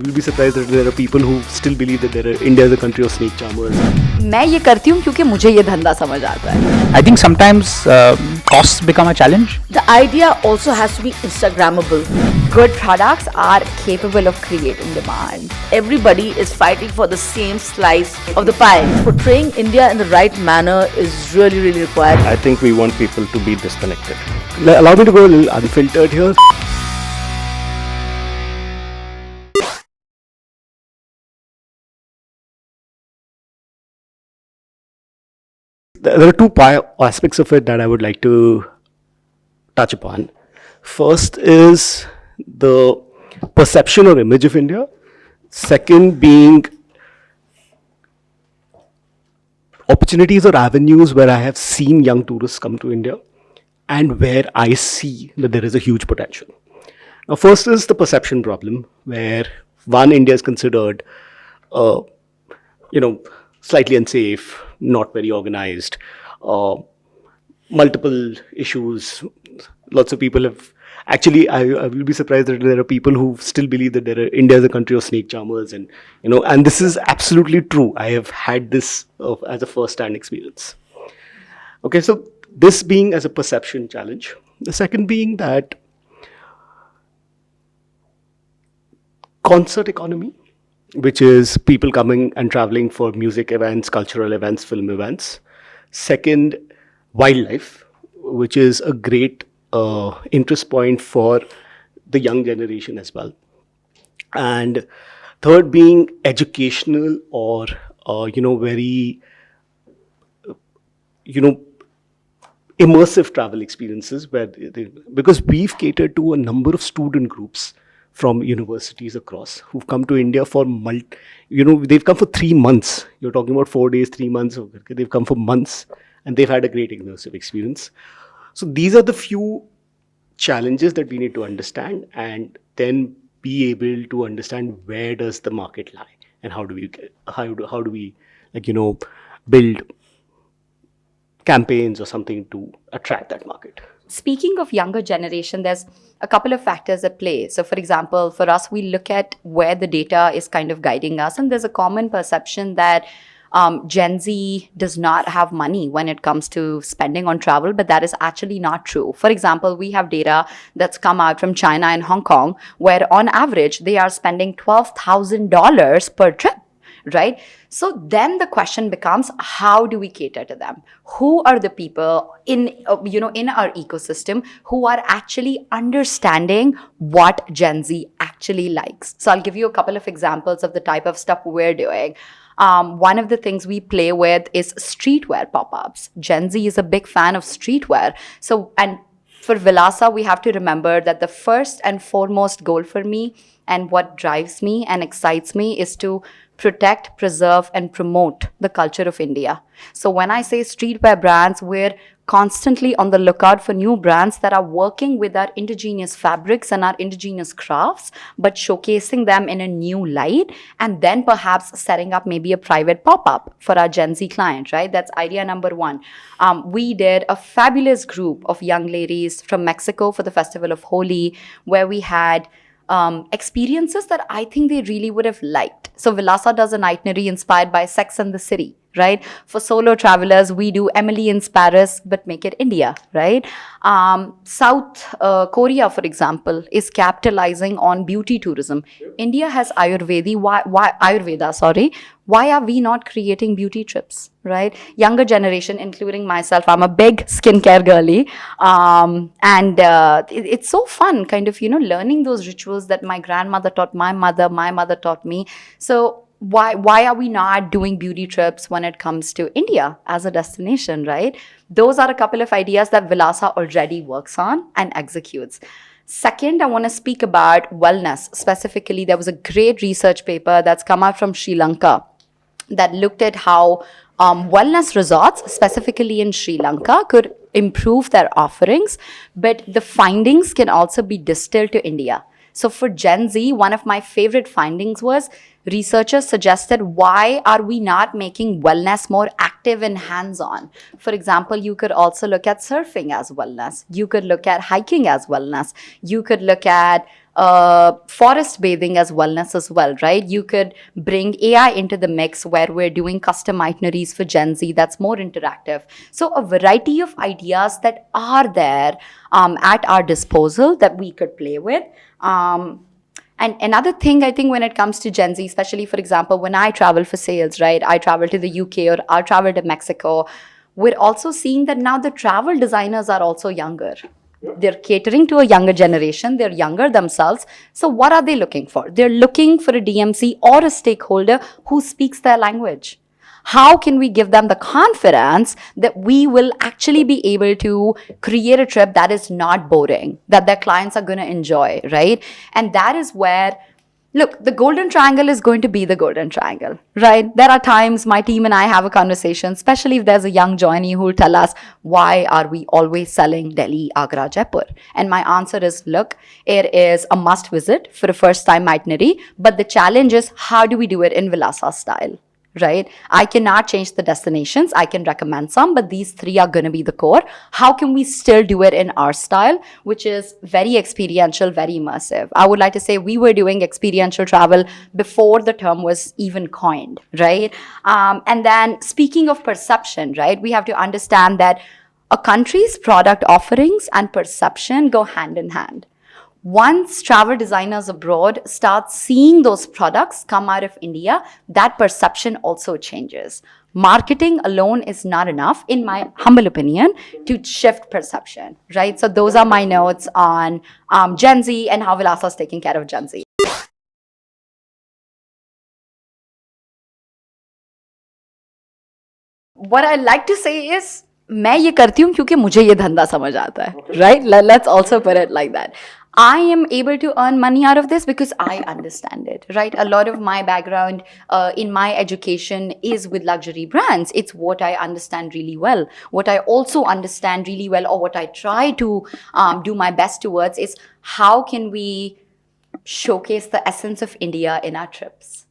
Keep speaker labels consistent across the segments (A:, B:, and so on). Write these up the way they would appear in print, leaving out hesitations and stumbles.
A: You'll be surprised that there are people who still believe that India is a country of snake charmers.
B: मैं ये करती हूँ क्योंकि मुझे ये धंधा समझ आता है.
C: I think sometimes costs become a challenge.
B: The idea also has to be Instagrammable. Good products are capable of creating demand. Everybody is fighting for the same slice of the pie. Portraying India in the right manner is really required.
A: I think we want people to be disconnected. Allow me to go a little unfiltered here. There are two aspects of it that I would like to touch upon. First is the perception or image of India. Second being opportunities or avenues where I have seen young tourists come to India and where I see that there is a huge potential. Now, first is the perception problem, where one, India is considered, slightly unsafe, not very organized, multiple issues. Lots of people have actually. I will be surprised that there are people who still believe that India is a country of snake charmers, and this is absolutely true. I have had this as a first-hand experience. Okay, so this being as a perception challenge. The second being that concert economy, which is people coming and traveling for music events, cultural events, film events. Second, wildlife, which is a great interest point for the young generation as well. And third being educational or, very, immersive travel experiences because we've catered to a number of student groups from universities across who've come to India for they've come for 3 months. You're talking about 4 days, 3 months. They've come for months and they've had a great immersive experience. So these are the few challenges that we need to understand and then be able to understand where does the market lie and how do we build campaigns or something to attract that market.
B: Speaking of younger generation, there's a couple of factors at play. So, for example, for us, we look at where the data is kind of guiding us. And there's a common perception that Gen Z does not have money when it comes to spending on travel, but that is actually not true. For example, we have data that's come out from China and Hong Kong, where on average, they are spending $12,000 per trip. Right? So then the question becomes, how do we cater to them? Who are the people in our ecosystem who are actually understanding what Gen Z actually likes? So I'll give you a couple of examples of the type of stuff we're doing. One of the things we play with is streetwear pop-ups. Gen Z is a big fan of streetwear. And for Vilasa, we have to remember that the first and foremost goal for me and what drives me and excites me is to protect, preserve, and promote the culture of India. So when I say streetwear brands, we're constantly on the lookout for new brands that are working with our indigenous fabrics and our indigenous crafts, but showcasing them in a new light, and then perhaps setting up maybe a private pop-up for our Gen Z client, right? That's idea number one. We did a fabulous group of young ladies from Mexico for the Festival of Holi, where we had experiences that I think they really would have liked. So Vilasa does an itinerary inspired by Sex and the City, right? For solo travelers, we do Emily in Paris, but make it India, right? South Korea, for example, is capitalizing on beauty tourism. India has Ayurveda. Why are we not creating beauty trips, right? Younger generation, including myself, I'm a big skincare girly. It's so fun kind of, learning those rituals that my grandmother taught my mother taught me. So why are we not doing beauty trips when it comes to India as a destination, right? Those are a couple of ideas that Vilasa already works on and executes. Second, I want to speak about wellness. Specifically, there was a great research paper that's come out from Sri Lanka that looked at how wellness resorts, specifically in Sri Lanka, could improve their offerings, but the findings can also be distilled to India. So for Gen Z, one of my favorite findings was researchers suggested, why are we not making wellness more active and hands-on? For example, you could also look at surfing as wellness. You could look at hiking as wellness. You could look at forest bathing as wellness as well, right? You could bring AI into the mix where we're doing custom itineraries for Gen Z that's more interactive. So a variety of ideas that are there at our disposal that we could play with. And another thing, I think, when it comes to Gen Z, especially, for example, when I travel for sales, right? I travel to the UK or I travel to Mexico. We're also seeing that now the travel designers are also younger. They're catering to a younger generation. They're younger themselves. So what are they looking for? They're looking for a DMC or a stakeholder who speaks their language. How can we give them the confidence that we will actually be able to create a trip that is not boring, that their clients are going to enjoy, right? And that is where, look, the golden triangle is going to be the golden triangle, right? There are times my team and I have a conversation, especially if there's a young joinee who will tell us, why are we always selling Delhi, Agra, Jaipur? And my answer is, look, it is a must visit for a first time itinerary, but the challenge is, how do we do it in Vilasa style? Right? I cannot change the destinations. I can recommend some, but these three are going to be the core. How can we still do it in our style, which is very experiential, very immersive? I would like to say we were doing experiential travel before the term was even coined, right? And then speaking of perception, right? We have to understand that a country's product offerings and perception go hand in hand. Once travel designers abroad start seeing those products come out of India, that perception also changes. Marketing alone is not enough, in my humble opinion, to shift perception, right? So those are my notes on Gen Z and how Vilasa is taking care of Gen Z. What I like to say is, मैं ये करती हूँ क्योंकि मुझे ये धंधा समझ आता है, right? Let's also put it like that. I am able to earn money out of this because I understand it, right? A lot of my background in my education is with luxury brands. It's what I understand really well. What I also understand really well, or what I try to do my best towards, is how can we showcase the essence of India in our trips?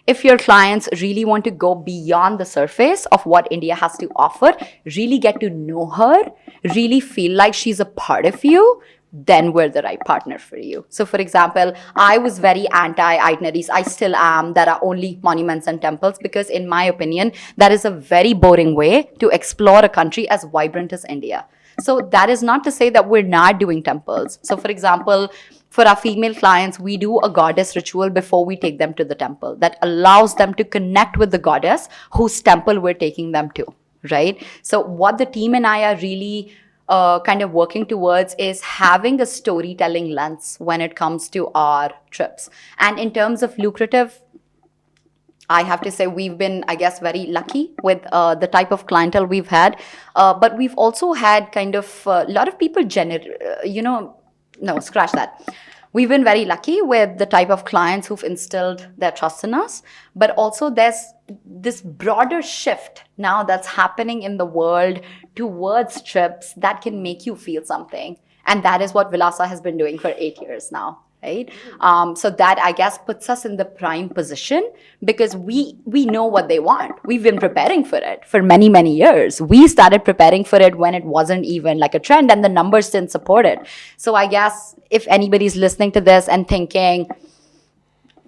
B: If your clients really want to go beyond the surface of what India has to offer, really get to know her, really feel like she's a part of you, then we're the right partner for you. So for example, I was very anti-itineraries. I still am. There are only monuments and temples, because in my opinion, that is a very boring way to explore a country as vibrant as India. So that is not to say that we're not doing temples. So for example, for our female clients, we do a goddess ritual before we take them to the temple that allows them to connect with the goddess whose temple we're taking them to, right? So what the team and I are really kind of working towards is having a storytelling lens when it comes to our trips. And in terms of lucrative, I have to say we've been, I guess, very lucky with the type of clientele we've had. But we've also had kind of a lot of people, no, scratch that. We've been very lucky with the type of clients who've instilled their trust in us. But also there's this broader shift now that's happening in the world towards trips that can make you feel something. And that is what Vilasa has been doing for 8 years now. Right? So that, I guess, puts us in the prime position because we know what they want. We've been preparing for it for many, many years. We started preparing for it when it wasn't even like a trend and the numbers didn't support it. So I guess if anybody's listening to this and thinking,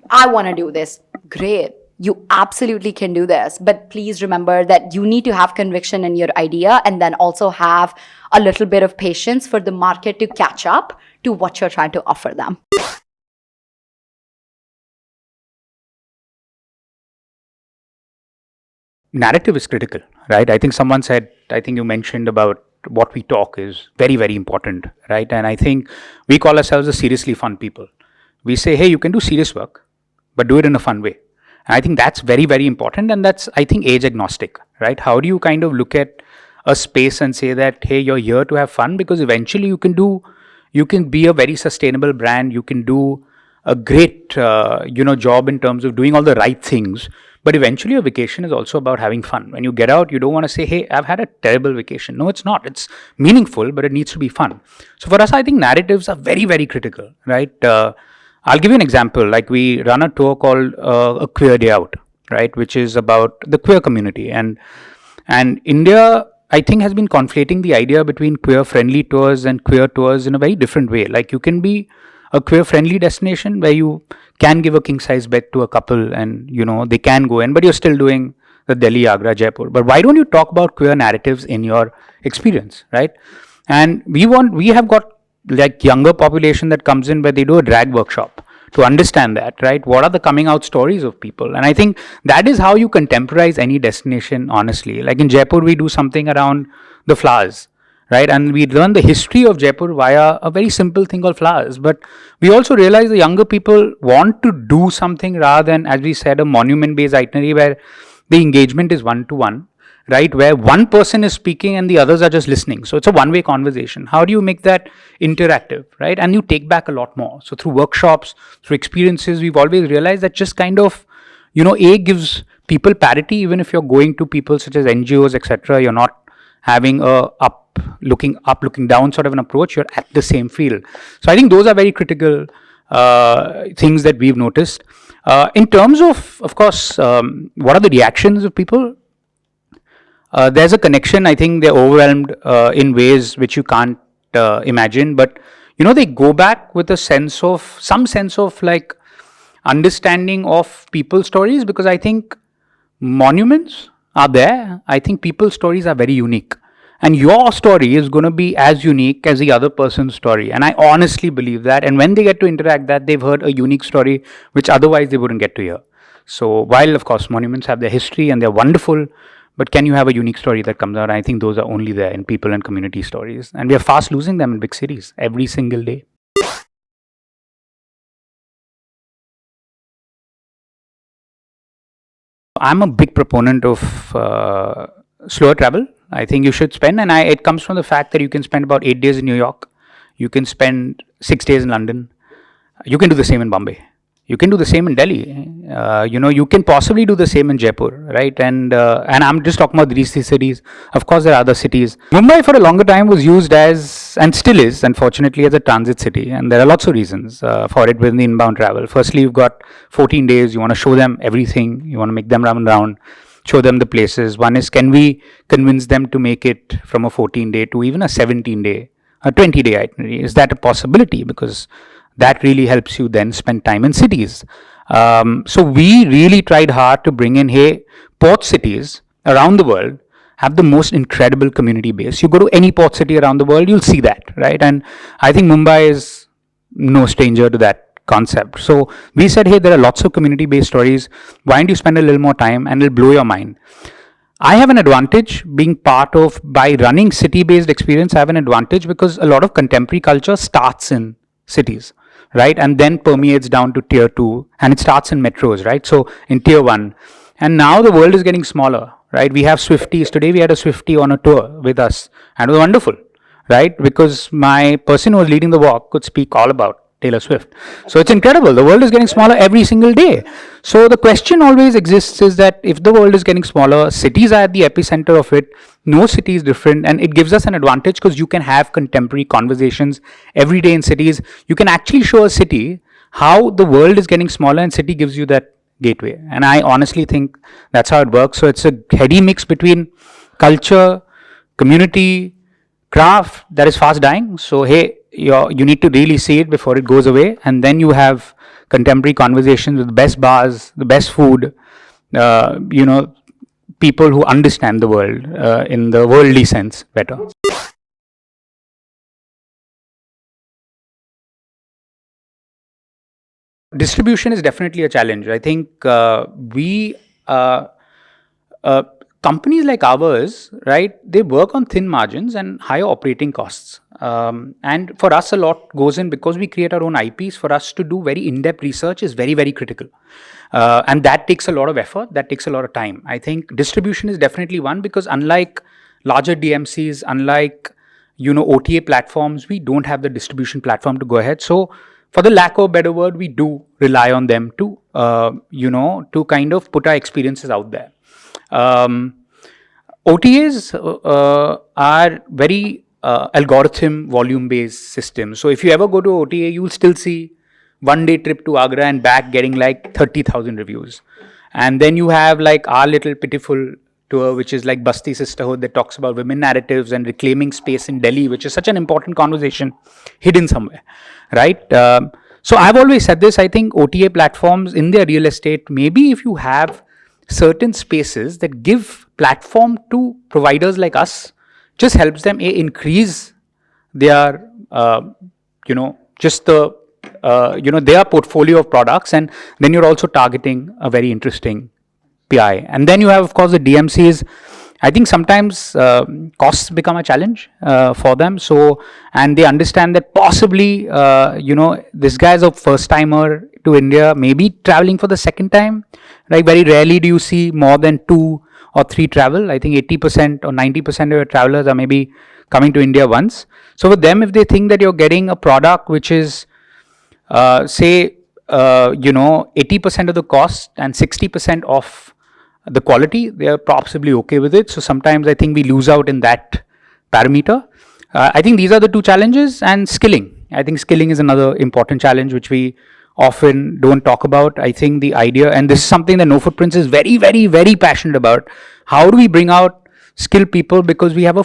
B: I want to do this, great. You absolutely can do this. But please remember that you need to have conviction in your idea and then also have a little bit of patience for the market to catch up to what you're trying to offer them.
C: Narrative is critical, right? I think someone said, I think you mentioned about what we talk is very, very important, right? And I think we call ourselves a seriously fun people. We say, hey, you can do serious work, but do it in a fun way. And I think that's very, very important. And that's, I think, age agnostic, right? How do you kind of look at a space and say that, hey, you're here to have fun? Because eventually you can be a very sustainable brand. You can do a great, job in terms of doing all the right things. But eventually a vacation is also about having fun. When you get out, you don't want to say, hey, I've had a terrible vacation. No, it's not. It's meaningful, but it needs to be fun. So for us, I think narratives are very, very critical, right? I'll give you an example. Like we run a tour called A Queer Day Out, right? Which is about the queer community. And India, I think, has been conflating the idea between queer friendly tours and queer tours in a very different way. Like you can be a queer friendly destination where you can give a king size bed to a couple and they can go in, but you're still doing the Delhi, Agra, Jaipur. But why don't you talk about queer narratives in your experience, right? And we have got like younger population that comes in where they do a drag workshop to understand that, right? What are the coming out stories of people? And I think that is how you contemporize any destination, honestly. Like in Jaipur, we do something around the flowers, right? And we learn the history of Jaipur via a very simple thing called flowers. But we also realize the younger people want to do something rather than, as we said, a monument-based itinerary where the engagement is one-to-one, right? Where one person is speaking and the others are just listening. So it's a one-way conversation. How do you make that interactive, right? And you take back a lot more. So through workshops, through experiences, we've always realized that just kind of, gives people parity. Even if you're going to people such as NGOs, etc., you're not having a looking down sort of an approach. You're at the same field. So I think those are very critical things that we've noticed. In terms of course, what are the reactions of people? There's a connection. I think they're overwhelmed in ways which you can't imagine, but they go back with some sense of like understanding of people's stories, because I think monuments are there. I think people's stories are very unique, and your story is going to be as unique as the other person's story. And I honestly believe that. And when they get to interact, that they've heard a unique story which otherwise they wouldn't get to hear. So while of course monuments have their history and they're wonderful, but can you have a unique story that comes out? I think those are only there in people and community stories. And we are fast losing them in big cities every single day. I'm a big proponent of slower travel. I think you should spend, and it comes from the fact that you can spend about 8 days in New York. You can spend 6 days in London. You can do the same in Bombay. You can do the same in Delhi. You can possibly do the same in Jaipur, right? And I'm just talking about these three cities. Of course, there are other cities. Mumbai for a longer time was used as, and still is, unfortunately, as a transit city. And there are lots of reasons for it within the inbound travel. Firstly, you've got 14 days. You want to show them everything. You want to make them run around, show them the places. One is, can we convince them to make it from a 14-day to even a 17-day, a 20-day itinerary? Is that a possibility? Because that really helps you then spend time in cities. So we really tried hard to bring in, port cities around the world have the most incredible community base. You go to any port city around the world, you'll see that, right? And I think Mumbai is no stranger to that concept. So we said, there are lots of community-based stories. Why don't you spend a little more time and it'll blow your mind? I have an advantage by running city-based experience. I have an advantage because a lot of contemporary culture starts in cities, right? And then permeates down to tier 2, and it starts in metros, right? So in tier 1. And now the world is getting smaller, right? We have Swifties. Today we had a Swiftie on a tour with us, and it was wonderful, right? Because my person who was leading the walk could speak all about Taylor Swift. So it's incredible. The world is getting smaller every single day. So the question always exists is that if the world is getting smaller, cities are at the epicenter of it. No city is different, and it gives us an advantage because you can have contemporary conversations every day in cities. You can actually show a city how the world is getting smaller, and city gives you that gateway. And I honestly think that's how it works. So it's a heady mix between culture, community, craft that is fast dying. So you need to really see it before it goes away, and then you have contemporary conversations with the best bars, the best food, people who understand the world in the worldly sense better. Distribution is definitely a challenge. I think companies like ours, right, they work on thin margins and higher operating costs. And for us, a lot goes in because we create our own IPs. For us to do very in-depth research is very, very critical. And that takes a lot of effort. That takes a lot of time. I think distribution is definitely one, because unlike larger DMCs, unlike, OTA platforms, we don't have the distribution platform to go ahead. So for the lack of a better word, we do rely on them to, to kind of put our experiences out there. OTAs are very algorithm volume-based systems. So if you ever go to OTA, you'll still see 1-day trip to Agra and back getting like 30,000 reviews. And then you have like our little pitiful tour, which is like Basti Sisterhood, that talks about women narratives and reclaiming space in Delhi, which is such an important conversation hidden somewhere, right? So I've always said this, I think OTA platforms in their real estate, maybe if you have certain spaces that give platform to providers like us, just helps them increase their, just the, their portfolio of products, and then you're also targeting a very interesting PI. And then you have, of course, the DMCs. I think sometimes costs become a challenge for them. So, and they understand that possibly, this guy is a first timer to India, maybe traveling for the second time. Right? Very rarely do you see more than 2 or 3 travel. I think 80% or 90% of your travelers are maybe coming to India once. So, with them, if they think that you're getting a product which is, say, 80% of the cost and 60% of the quality, they are possibly okay with it. So sometimes I think we lose out in that parameter. I think these are the 2 challenges, and skilling. I think skilling is another important challenge which we often don't talk about. I think the idea, and this is something that No Footprints is very, very, very passionate about. How do we bring out skilled people? Because we run a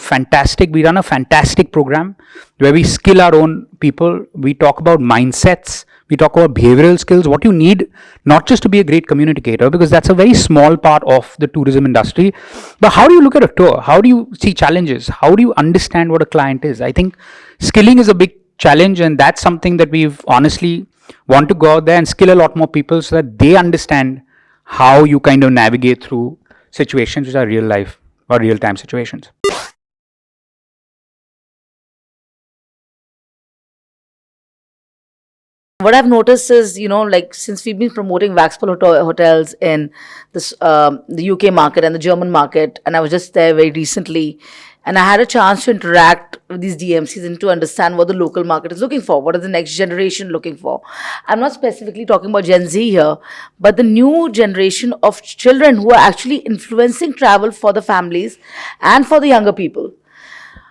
C: fantastic program where we skill our own people. We talk about mindsets. We talk about behavioral skills, what you need, not just to be a great communicator, because that's a very small part of the tourism industry. But how do you look at a tour? How do you see challenges? How do you understand what a client is? I think skilling is a big challenge, and that's something that we've honestly want to go out there and skill a lot more people so that they understand how you kind of navigate through situations which are real life or real time situations.
D: What I've noticed is, since we've been promoting Waxpol hotels in this, the UK market and the German market, and I was just there very recently, and I had a chance to interact with these DMCs and to understand what the local market is looking for, what is the next generation looking for. I'm not specifically talking about Gen Z here, but the new generation of children who are actually influencing travel for the families and for the younger people.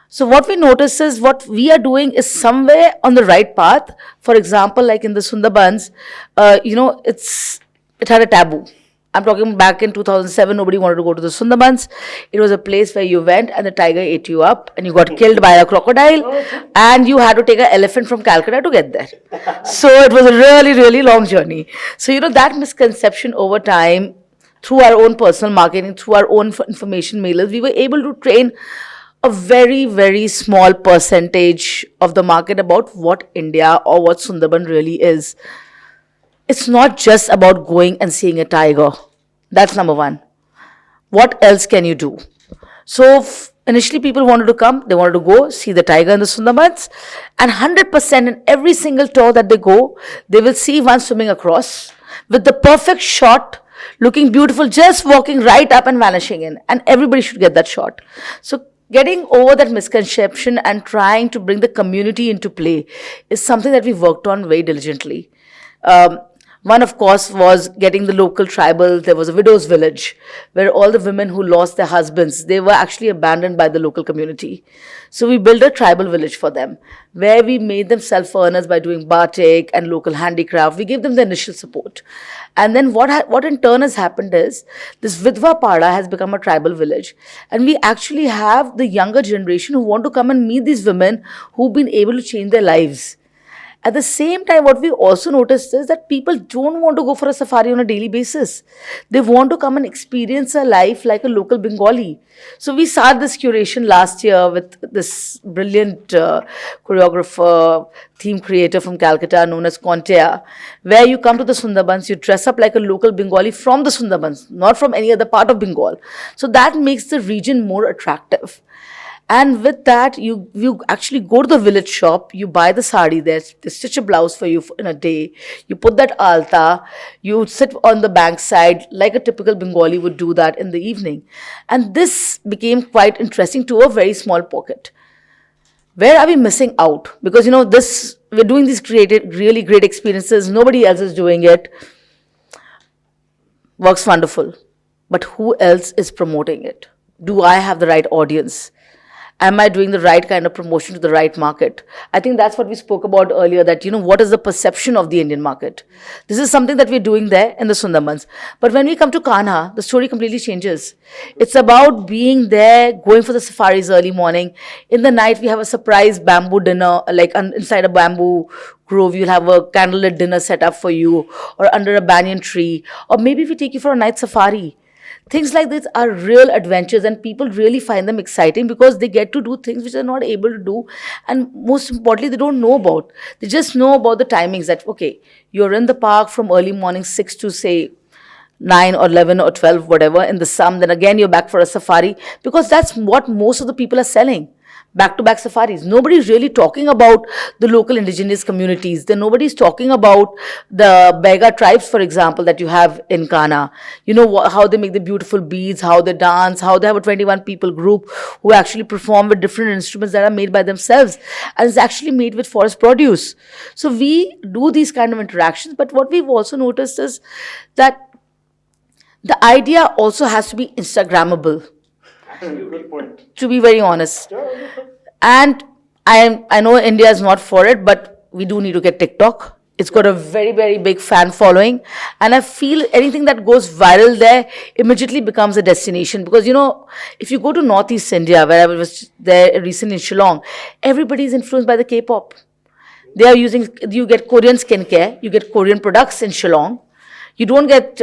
D: So what we notice is what we are doing is somewhere on the right path. For example, like in the Sundarbans, it had a taboo. I'm talking back in 2007, nobody wanted to go to the Sundarbans. It was a place where you went and the tiger ate you up and you got killed by a crocodile and you had to take an elephant from Calcutta to get there. So it was a really, really long journey. So, that misconception over time, through our own personal marketing, through our own information mailers, we were able to train a very, very small percentage of the market about what India or what Sundarban really is. It's not just about going and seeing a tiger. That's number one. What else can you do? So initially people wanted to come, they wanted to go see the tiger in the Sundarbans, and 100% in every single tour that they go, they will see one swimming across with the perfect shot, looking beautiful, just walking right up and vanishing in, and everybody should get that shot. So getting over that misconception and trying to bring the community into play is something that we worked on very diligently. One, of course, was getting the local tribal. There was a widow's village where all the women who lost their husbands, they were actually abandoned by the local community. So we built a tribal village for them where we made them self-earners by doing batik and local handicraft. We gave them the initial support. And then what in turn has happened is this Vidva Pada has become a tribal village. And we actually have the younger generation who want to come and meet these women who've been able to change their lives. At the same time, what we also noticed is that people don't want to go for a safari on a daily basis. They want to come and experience a life like a local Bengali. So we started this curation last year with this brilliant choreographer, theme creator from Calcutta known as Kontea, where you come to the Sundarbans, you dress up like a local Bengali from the Sundarbans, not from any other part of Bengal. So that makes the region more attractive. And with that, you actually go to the village shop, you buy the sari there, they stitch a blouse for you in a day, you put that alta, you sit on the bank side like a typical Bengali would do that in the evening. And this became quite interesting to a very small pocket. Where are we missing out? Because, we're doing these really great experiences, nobody else is doing it. Works wonderful. But who else is promoting it? Do I have the right audience? Am I doing the right kind of promotion to the right market? I think that's what we spoke about earlier, that, what is the perception of the Indian market? This is something that we're doing there in the Sundarbans. But when we come to Kanha, the story completely changes. It's about being there, going for the safaris early morning. In the night, we have a surprise bamboo dinner, like inside a bamboo grove, you'll have a candlelit dinner set up for you, or under a banyan tree, or maybe we take you for a night safari. Things like this are real adventures, and people really find them exciting because they get to do things which they're not able to do, and most importantly, they don't know about. They just know about the timings that, okay, you're in the park from early morning 6 to say 9 or 11 or 12, whatever, in the sun. Then again, you're back for a safari, because that's what most of the people are selling. Back-to-back safaris. Nobody's really talking about the local indigenous communities. Then nobody's talking about the Bega tribes, for example, that you have in Kanha. How they make the beautiful beads, how they dance, how they have a 21 people group who actually perform with different instruments that are made by themselves, and it's actually made with forest produce. So we do these kind of interactions, but what we've also noticed is that the idea also has to be Instagrammable. To be very honest. And I know India is not for it, but we do need to get TikTok. It's got a very, very big fan following. And I feel anything that goes viral there immediately becomes a destination. Because, if you go to Northeast India, where I was there recently in Shillong, everybody is influenced by the K-pop. You get Korean skincare, you get Korean products in Shillong. You don't get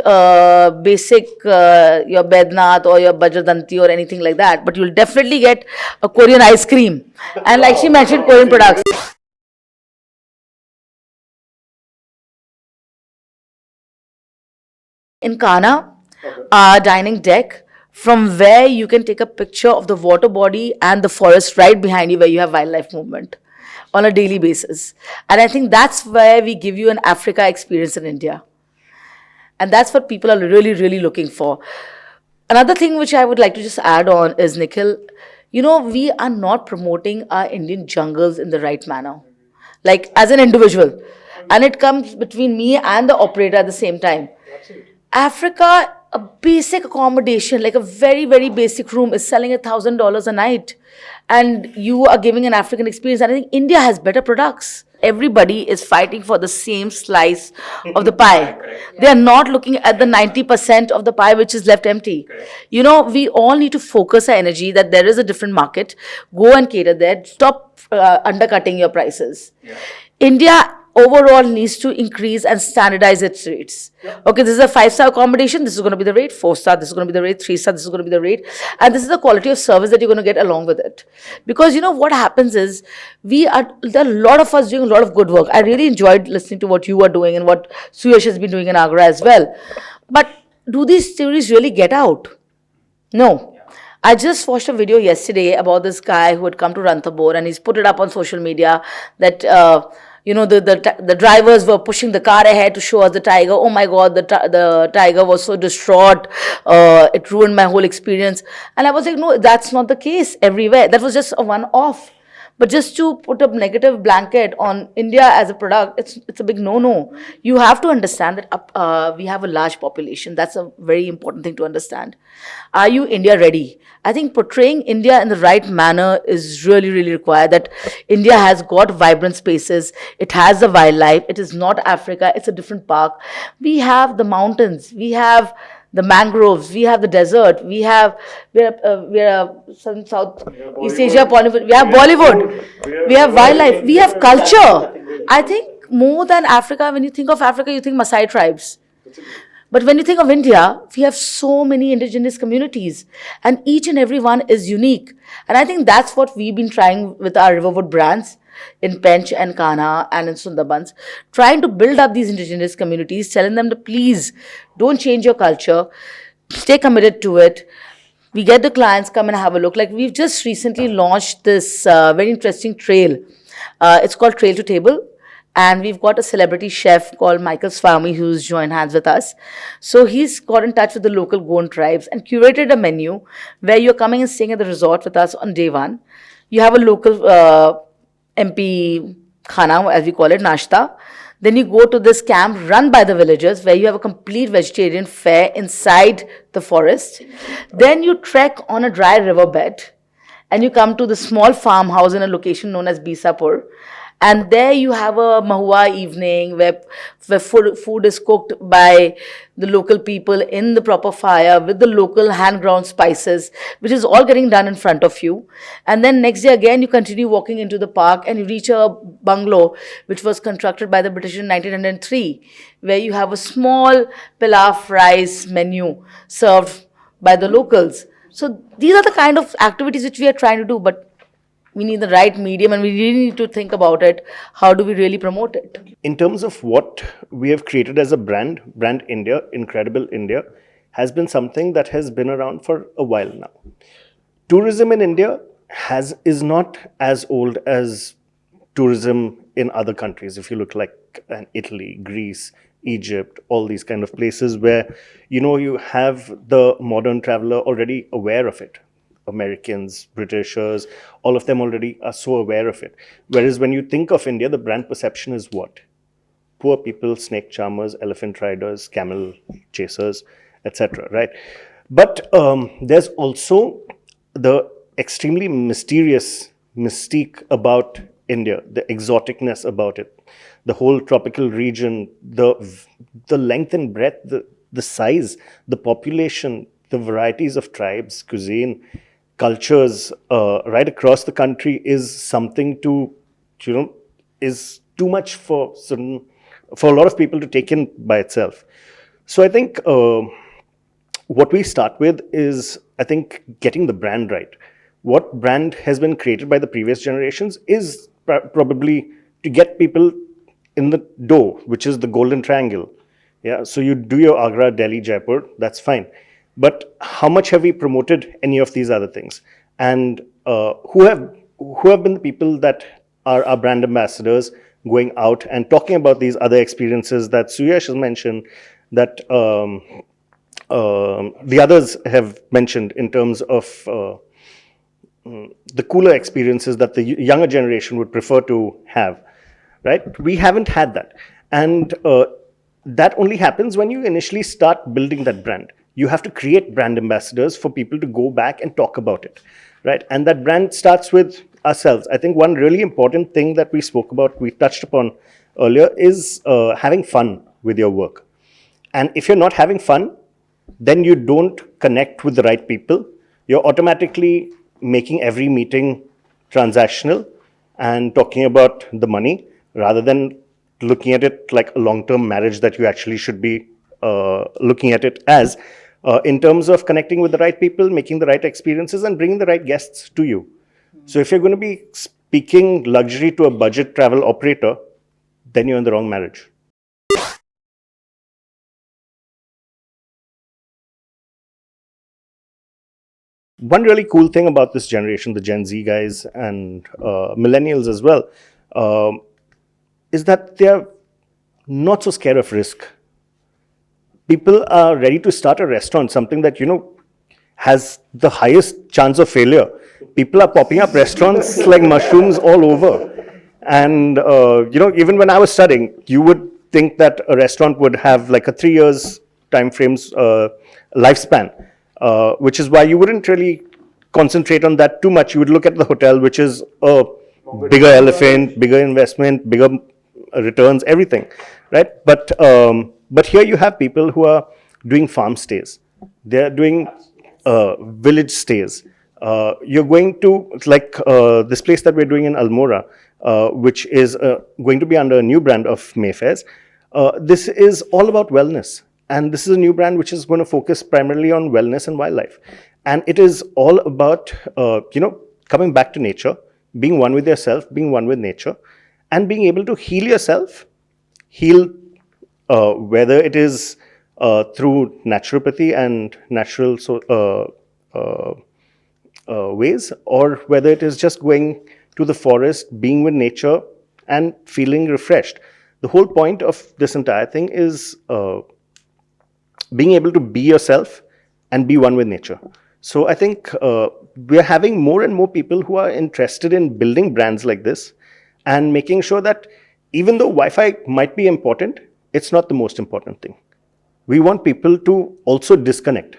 D: basic your Bednath or your Bajradanti or anything like that, but you'll definitely get a Korean ice cream. And like she mentioned, Korean products. In Kanha, our dining deck, from where you can take a picture of the water body and the forest right behind you, where you have wildlife movement on a daily basis. And I think that's where we give you an Africa experience in India. And that's what people are really, really looking for. Another thing which I would like to just add on is, Nikhil, we are not promoting our Indian jungles in the right manner, like as an individual. And it comes between me and the operator at the same time. Africa, a basic accommodation, like a very, very basic room, is selling $1,000 a night. And you are giving an African experience. And I think India has better products. Everybody is fighting for the same slice of the pie. They are not looking at the 90% of the pie which is left empty. We all need to focus our energy that there is a different market. Go and cater there. Stop undercutting your prices. India overall needs to increase and standardize its rates. Okay, this is a 5-star accommodation, this is going to be the rate. 4-star, this is going to be the rate. 3-star, this is going to be the rate. And this is the quality of service that you're going to get along with it. Because what happens is, there are a lot of us doing a lot of good work. I really enjoyed listening to what you are doing and what SUYASH has been doing in Agra as well. But do these stories really get out? No. I just watched a video yesterday about this guy who had come to Ranthambore, and he's put it up on social media that the drivers were pushing the car ahead to show us the tiger. Oh my God, the tiger was so distraught. It ruined my whole experience. And I was like, no, that's not the case everywhere. That was just a one-off. But just to put a negative blanket on India as a product, it's a big no-no. You have to understand that we have a large population. That's a very important thing to understand. Are you India ready? I think portraying India in the right manner is really, really required. That India has got vibrant spaces. It has the wildlife. It is not Africa. It's a different park. We have the mountains. We have the mangroves, we have the desert, we are South East Asia, we have Bollywood, we have wildlife, we have culture. I think more than Africa, when you think of Africa, you think Maasai tribes. But when you think of India, we have so many indigenous communities, and each and every one is unique. And I think that's what we've been trying with our Riverwood brands in Pench and Kanha and in Sundarbans, trying to build up these indigenous communities, telling them to please don't change your culture, stay committed to it. We get the clients come and have a look. Like we've just recently launched this very interesting trail. It's called Trail to Table. And we've got a celebrity chef called Michael Swami who's joined hands with us. So he's got in touch with the local Goan tribes and curated a menu where you're coming and staying at the resort with us on day one. You have a local MP khana, as we call it, nashta. Then you go to this camp run by the villagers where you have a complete vegetarian fare inside the forest. Then you trek on a dry riverbed. and you come to the small farmhouse in a location known as Bisapur, and there you have a mahua evening where food is cooked by the local people in the proper fire with the local hand-ground spices, which is all getting done in front of you. And then next day again, you continue walking into the park and you reach a bungalow which was constructed by the British in 1903, where you have a small pilaf rice menu served by the locals. So these are the kind of activities which we are trying to do, but we need the right medium and we really need to think about it. How do we really promote it?
A: In terms of what we have created as a brand India, Incredible India, has been something that has been around for a while now. Tourism in India is not as old as tourism in other countries. If you look like Italy, Greece, Egypt, all these kind of places where, you have the modern traveler already aware of it. Americans, Britishers, all of them already are so aware of it. Whereas when you think of India, the brand perception is what? Poor people, snake charmers, elephant riders, camel chasers, etc. Right? But there's also the extremely mysterious mystique about India, the exoticness about it, the whole tropical region, the length and breadth, the size, the population, the varieties of tribes, cuisine, cultures right across the country is something is too much for a lot of people to take in by itself. So I think what we start with is, I think, getting the brand right. What brand has been created by the previous generations is probably to get people in the door, which is the golden triangle. Yeah, so you do your Agra, Delhi, Jaipur, that's fine. But how much have we promoted any of these other things? And who have been the people that are our brand ambassadors going out and talking about these other experiences that SUYASH has mentioned, that the others have mentioned in terms of the cooler experiences that the younger generation would prefer to have, right? We haven't had that. And that only happens when you initially start building that brand. You have to create brand ambassadors for people to go back and talk about it, right? And that brand starts with ourselves. I think one really important thing that we spoke about, we touched upon earlier, is having fun with your work. And if you're not having fun, then you don't connect with the right people. You're automatically making every meeting transactional and talking about the money rather than looking at it like a long-term marriage that you actually should be looking at it as, in terms of connecting with the right people, making the right experiences, and bringing the right guests to you. So if you're going to be speaking luxury to a budget travel operator, then you're in the wrong marriage. One really cool thing about this generation, the Gen Z guys and millennials as well, is that they're not so scared of risk. People are ready to start a restaurant, something that, has the highest chance of failure. People are popping up restaurants like mushrooms all over. And, even when I was studying, you would think that a restaurant would have like a 3 years time frames lifespan, which is why you wouldn't really concentrate on that too much. You would look at the hotel, which is a bigger elephant, bigger investment, bigger returns, everything, right? But here you have people who are doing farm stays. They're doing village stays. You're going to, like this place that we're doing in Almora, which is going to be under a new brand of Mayfair's. This is all about wellness. And this is a new brand which is going to focus primarily on wellness and wildlife. And it is all about, coming back to nature, being one with yourself, being one with nature, and being able to heal yourself, whether it is through naturopathy and natural ways, or whether it is just going to the forest, being with nature, and feeling refreshed. The whole point of this entire thing is being able to be yourself and be one with nature. So I think we are having more and more people who are interested in building brands like this and making sure that even though Wi-Fi might be important, it's not the most important thing. We want people to also disconnect.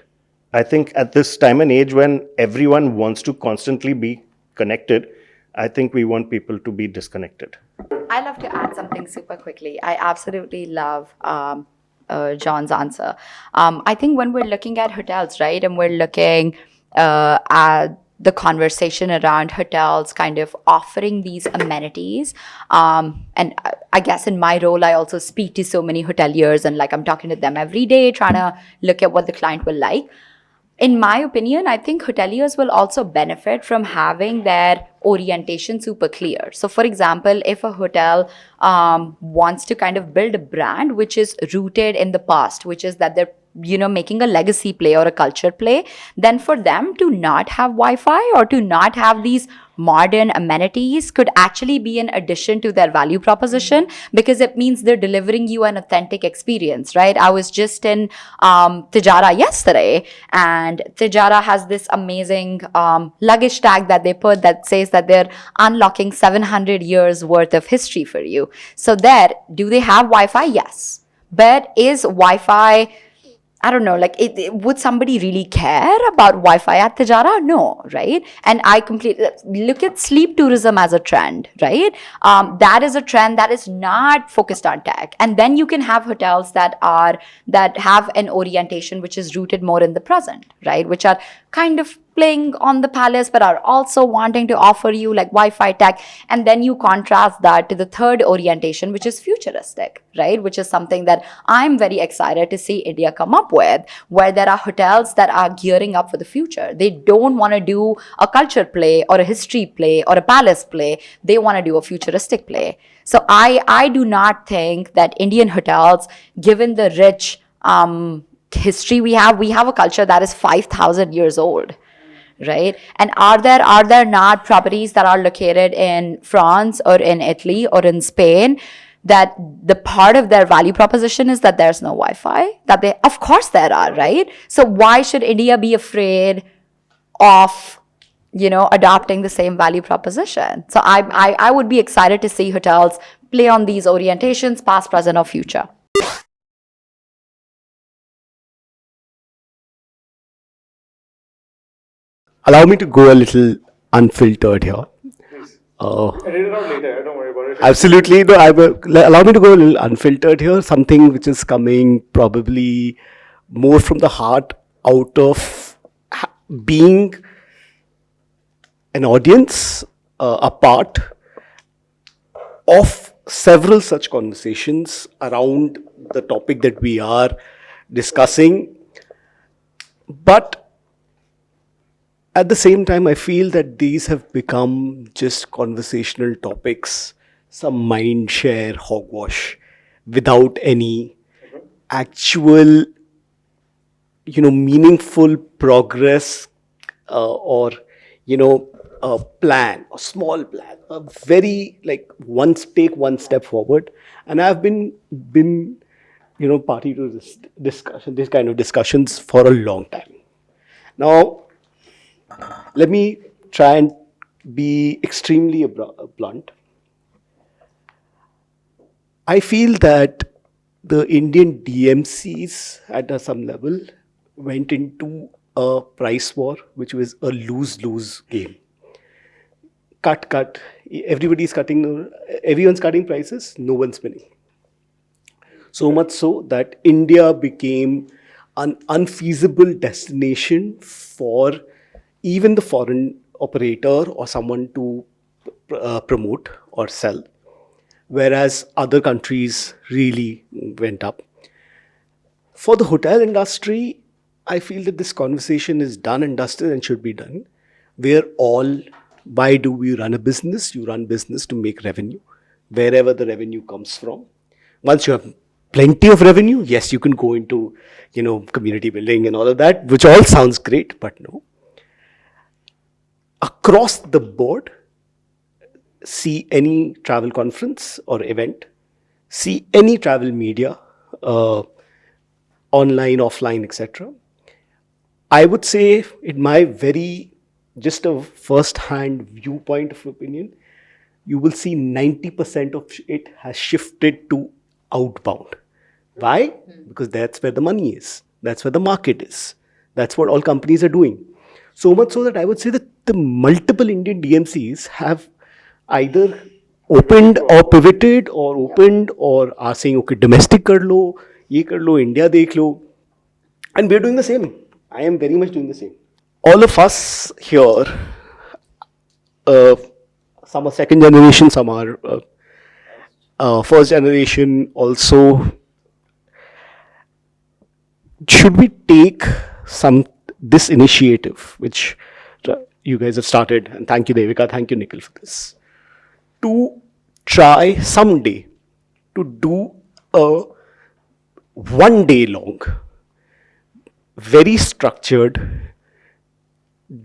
E: I think at this time and age when everyone wants to constantly be connected, I think we want people to be disconnected.
B: I love to add something super quickly. I absolutely love John's answer. I think when we're looking at hotels, right, and we're looking at the conversation around hotels kind of offering these amenities. And I guess in my role, I also speak to so many hoteliers and like I'm talking to them every day, trying to look at what the client will like. In my opinion, I think hoteliers will also benefit from having their orientation super clear. So, for example, if a hotel wants to kind of build a brand which is rooted in the past, which is that they're making a legacy play or a culture play, then for them to not have Wi-Fi or to not have these modern amenities could actually be an addition to their value proposition because it means they're delivering you an authentic experience, right? I was just in Tijara yesterday, and Tijara has this amazing luggage tag that they put that says that they're unlocking 700 years worth of history for you. So there, do they have Wi-Fi? Yes. But is Wi-Fi, I don't know, like, would somebody really care about Wi-Fi at Tijara? No, right? And I completely look at sleep tourism as a trend, right? That is a trend that is not focused on tech. And then you can have hotels that have an orientation which is rooted more in the present, right? Which are kind of playing on the palace, but are also wanting to offer you like Wi-Fi tech. And then you contrast that to the third orientation, which is futuristic, right? Which is something that I'm very excited to see India come up with, where there are hotels that are gearing up for the future. They don't want to do a culture play or a history play or a palace play. They want to do a futuristic play. So I do not think that Indian hotels, given the rich history we have a culture that is 5,000 years old. Right? And are there not properties that are located in France or in Italy or in Spain that the part of their value proposition is that there's no Wi-Fi? Of course there are, right? So why should India be afraid of adopting the same value proposition? So I would be excited to see hotels play on these orientations, past, present, or future.
A: Allow me to go a little unfiltered here.
E: Edit it out later, don't worry about it.
A: Absolutely. No, allow me to go a little unfiltered here. Something which is coming probably more from the heart, out of being an audience, a part of several such conversations around the topic that we are discussing. But at the same time, I feel that these have become just conversational topics, some mind share hogwash, without any actual, meaningful progress or, a plan, a small plan, a very take one step forward. And I've been party to this discussion, these kind of discussions for a long time. Now, let me try and be extremely blunt. I feel that the Indian DMCs at some level went into a price war, which was a lose-lose game. Cut. Everyone's cutting prices, no one's winning. So much so that India became an unfeasible destination for even the foreign operator or someone to promote or sell, whereas other countries really went up. For the hotel industry, I feel that this conversation is done and dusted and should be done. Why do we run a business? You run business to make revenue, wherever the revenue comes from. Once you have plenty of revenue, yes, you can go into, community building and all of that, which all sounds great, but no. Across the board, see any travel conference or event, see any travel media, online, offline, etc. I would say, in my just a first-hand viewpoint of opinion, you will see 90% of it has shifted to outbound. Why? Because that's where the money is. That's where the market is. That's what all companies are doing. So much so that I would say that the multiple Indian DMCs have either opened or pivoted or opened or are saying, okay, domestic kar lo, ye kar lo, India dekh lo. And we're doing the same. I am very much doing the same. All of us here, some are second generation, some are first generation also. Should we take this initiative, which you guys have started, and thank you Devika, thank you Nikhil for this, to try someday to do a 1 day long, very structured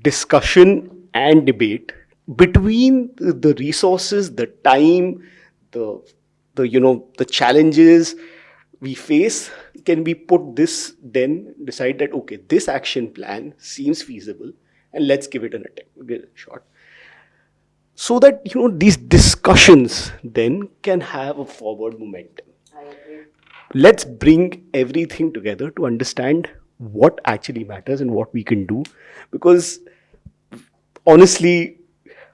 A: discussion and debate between the resources, the time, the challenges we face. Can we put this, then decide that, okay, this action plan seems feasible and let's give it an attempt, give it a shot. So that, these discussions then can have a forward momentum. Let's bring everything together to understand what actually matters and what we can do. Because honestly,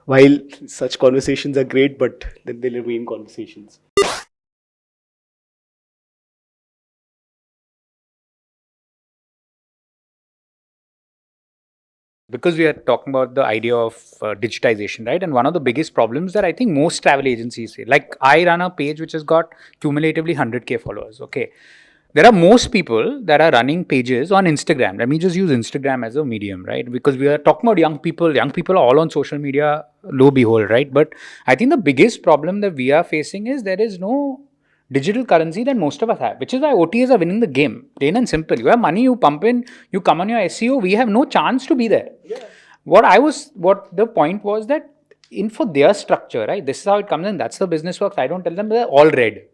A: while such conversations are great, but then they remain conversations.
C: Because we are talking about the idea of digitization, right? And one of the biggest problems that I think most travel agencies say, like I run a page which has got cumulatively 100K followers, okay? There are most people that are running pages on Instagram. Let me just use Instagram as a medium, right? Because we are talking about young people. Young people are all on social media, lo behold, right? But I think the biggest problem that we are facing is there is no digital currency that most of us have, which is why OTAs are winning the game. Plain and simple. You have money, you pump in, you come on your SEO, we have no chance to be there. Yeah. What the point was that for their structure, right? This is how it comes in, that's the business works. I don't tell them they're all red,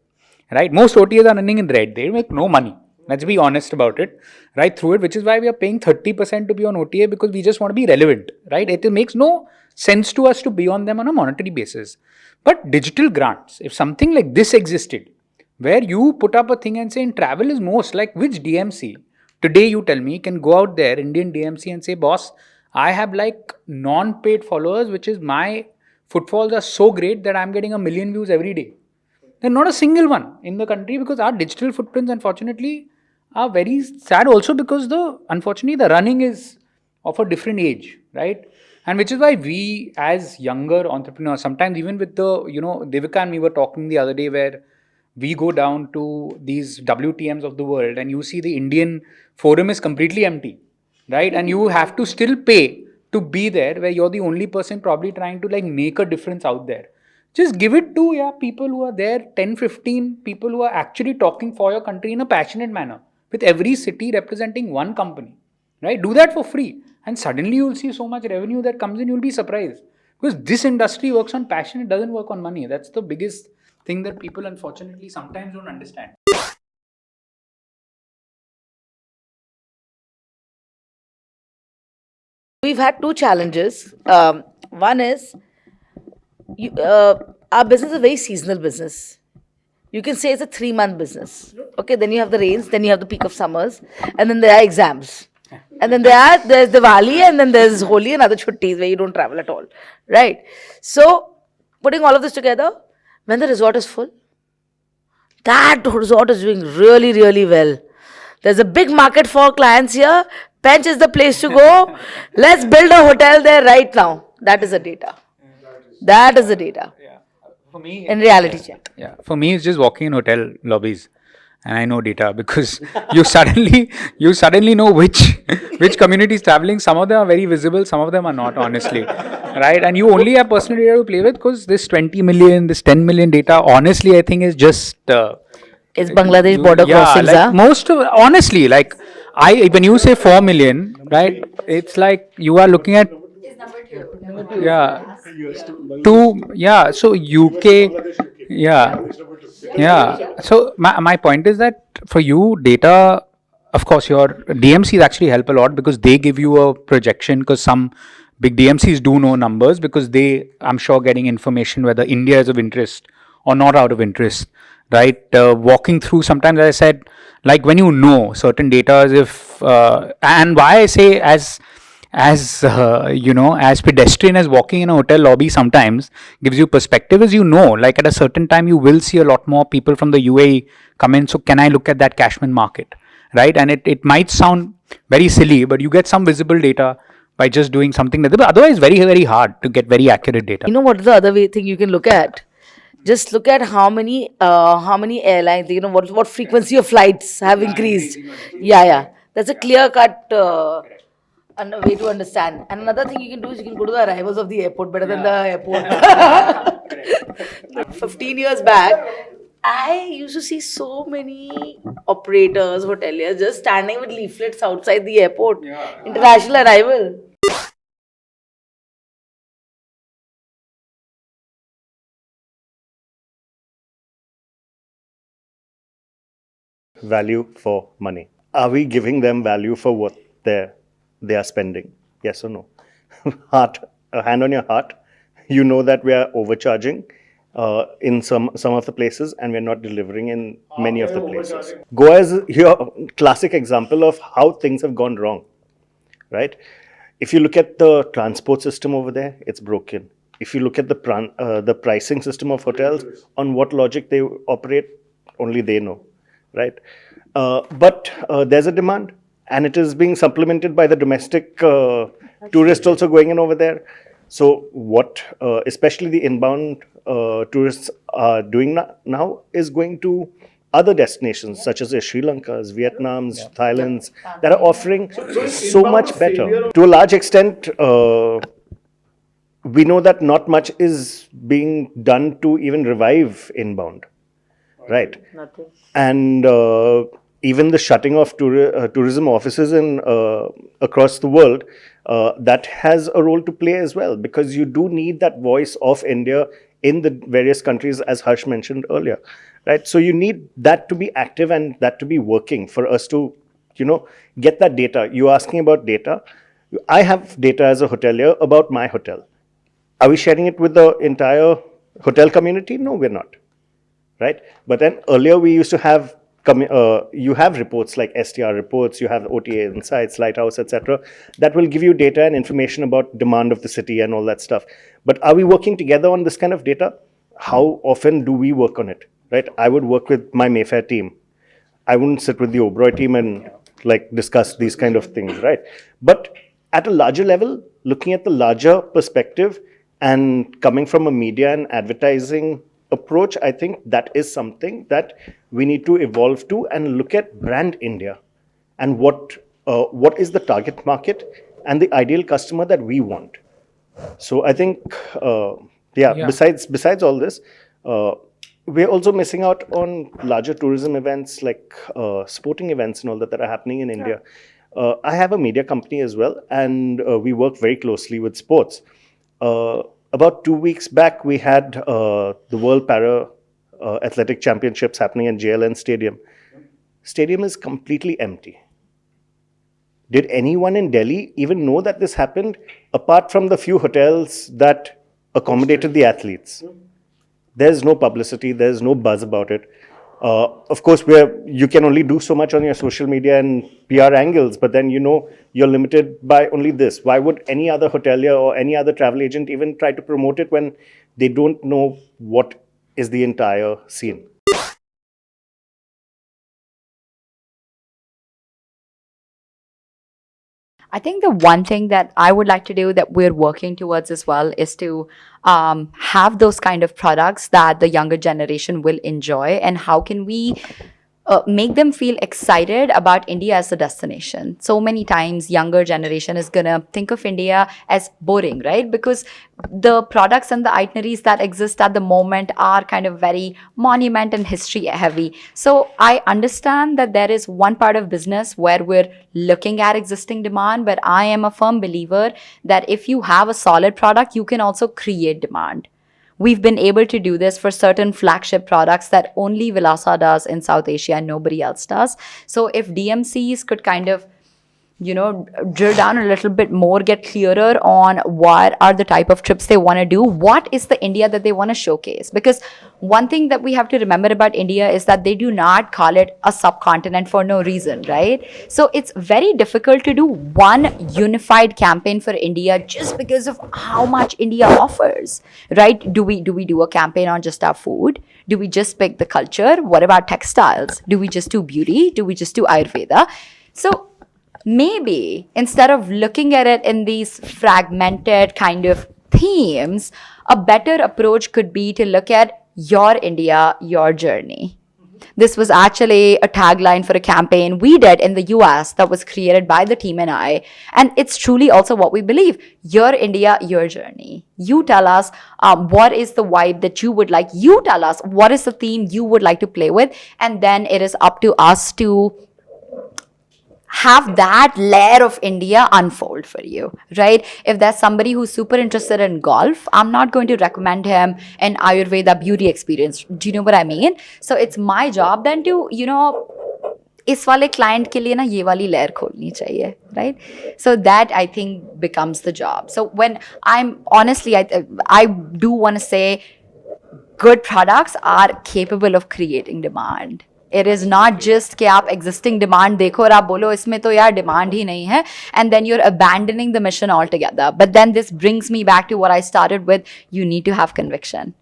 C: right? Most OTAs are running in red. They make no money. Let's be honest about it, right? Through it, which is why we are paying 30% to be on OTA, because we just want to be relevant, right? It makes no sense to us to be on them on a monetary basis. But digital grants, if something like this existed, where you put up a thing and say in travel is most, like which DMC today you tell me can go out there, Indian DMC, and say, boss, I have like non-paid followers, which is my footfalls are so great that I'm getting 1 million views every day. There's not a single one in the country, because our digital footprints, unfortunately, are very sad also, because unfortunately the running is of a different age, right? And which is why we as younger entrepreneurs, sometimes even with Devika and me were talking the other day, where we go down to these WTMs of the world and you see the Indian forum is completely empty, right? And you have to still pay to be there, where you're the only person probably trying to like make a difference out there. Just give it to people who are there, 10, 15 people who are actually talking for your country in a passionate manner, with every city representing one company, right? Do that for free. And suddenly you'll see so much revenue that comes in, you'll be surprised. Because this industry works on passion, it doesn't work on money. That's the biggest thing that people unfortunately sometimes don't understand.
D: We've had two challenges. One is, our business is a very seasonal business. You can say it's a 3-month business. Okay, then you have the rains, then you have the peak of summers, and then there are exams. And then there's Diwali, and then there's Holi and other chuttis where you don't travel at all, right? So, putting all of this together, when the resort is full, that resort is doing really, really well. There's a big market for clients here. Pench is the place to go. Let's build a hotel there right now. That is the data. That is the data.
C: Yeah. For me,
D: in reality check.
C: Yeah. For me, it's just walking in hotel lobbies. And I know data, because you suddenly know which community is traveling. Some of them are very visible, some of them are not, honestly, right? And you only have personal data to play with, because this 20 million, this 10 million data, honestly, I think is just
D: it's Bangladesh border crossings.
C: Like most of, honestly, like when you say 4 million, right? It's like you are looking at so UK, so my point is that for you, data, of course, your DMCs actually help a lot, because they give you a projection, because some big DMCs do know numbers, because I'm sure, getting information whether India is of interest or not out of interest. right? Walking through, sometimes as I said, like when you know certain data, as if and why I say as pedestrian as walking in a hotel lobby sometimes gives you perspective, is like at a certain time you will see a lot more people from the UAE come in. So can I look at that Cashman market, right? And it might sound very silly, but you get some visible data by just doing something like that. But otherwise, very, very hard to get very accurate data.
D: You know what is the other thing you can look at? Just look at how many airlines, what frequency of flights have increased. Yeah. That's a clear cut way to understand. And another thing you can do is you can go to the arrivals of the airport better than the airport. 15 years back, I used to see so many operators, hoteliers just standing with leaflets outside the airport. International arrival.
E: Value for money. Are we giving them value for what they are spending? Yes or no? A hand on your heart. You know that we are overcharging in some of the places, and we're not delivering in many of the places. Goa is your classic example of how things have gone wrong, right? If you look at the transport system over there, it's broken. If you look at the pricing system of hotels, on what logic they operate, only they know, right? But there's a demand, and it is being supplemented by the domestic tourists also going in over there. So what especially the inbound tourists are doing now is going to other destinations such as Sri Lanka's, Vietnam's, Thailand's, that are offering so much better. To a large extent, we know that not much is being done to even revive inbound, right?
D: Nothing.
E: And even the shutting of tourism offices in across the world, that has a role to play as well, because you do need that voice of India in the various countries, as Harsh mentioned earlier, right? So you need that to be active and that to be working for us to, get that data. You're asking about data. I have data as a hotelier about my hotel. Are we sharing it with the entire hotel community? No, we're not, right? But then earlier we used to have you have reports like STR reports, you have OTA insights, Lighthouse, etc. that will give you data and information about demand of the city and all that stuff. But are we working together on this kind of data? How often do we work on it, right? I would work with my Mayfair team. I wouldn't sit with the Oberoi team and discuss these kind of things, right? But at a larger level, looking at the larger perspective and coming from a media and advertising approach, I think that is something that we need to evolve to and look at brand India and what is the target market and the ideal customer that we want. So I think, besides all this, we're also missing out on larger tourism events like sporting events and all that are happening in India. I have a media company as well, and we work very closely with sports. About 2 weeks back, we had the World Para Athletic Championships happening in JLN Stadium. Stadium is completely empty. Did anyone in Delhi even know that this happened, apart from the few hotels that accommodated the athletes? There's no publicity, there's no buzz about it. Of course, you can only do so much on your social media and PR angles, but then you're limited by only this. Why would any other hotelier or any other travel agent even try to promote it when they don't know what is the entire scene?
B: I think the one thing that I would like to do that we're working towards as well is to have those kind of products that the younger generation will enjoy, and how can we make them feel excited about India as a destination. So many times younger generation is gonna think of India as boring, right? Because the products and the itineraries that exist at the moment are kind of very monument and history heavy. So I understand that there is one part of business where we're looking at existing demand, but I am a firm believer that if you have a solid product, you can also create demand. We've been able to do this for certain flagship products that only Vilasa does in South Asia and nobody else does. So if DMCs could kind of drill down a little bit more, get clearer on what are the type of trips they want to do. What is the India that they want to showcase? Because one thing that we have to remember about India is that they do not call it a subcontinent for no reason, right? So it's very difficult to do one unified campaign for India just because of how much India offers, right? Do we do a campaign on just our food? Do we just pick the culture? What about textiles? Do we just do beauty? Do we just do Ayurveda? So maybe instead of looking at it in these fragmented kind of themes, a better approach could be to look at your India, your journey. This was actually a tagline for a campaign we did in the US that was created by the team and I. And it's truly also what we believe. Your India, your journey. You tell us what is the vibe that you would like. You tell us what is the theme you would like to play with. And then it is up to us to have that layer of India unfold for you, right? If there's somebody who's super interested in golf, I'm not going to recommend him an Ayurveda beauty experience. Do you know what I mean? So it's my job then to, इस वाले client के लिए ना ये वाली layer खोलनी चाहिए, right? So that I think becomes the job. So when I'm honestly, I do want to say good products are capable of creating demand. It is not just कि आप existing demand देखो और आप बोलो इसमें तो यार demand ही नहीं है, and then you're abandoning the mission altogether. But then this brings me back to what I started with. You need to have conviction.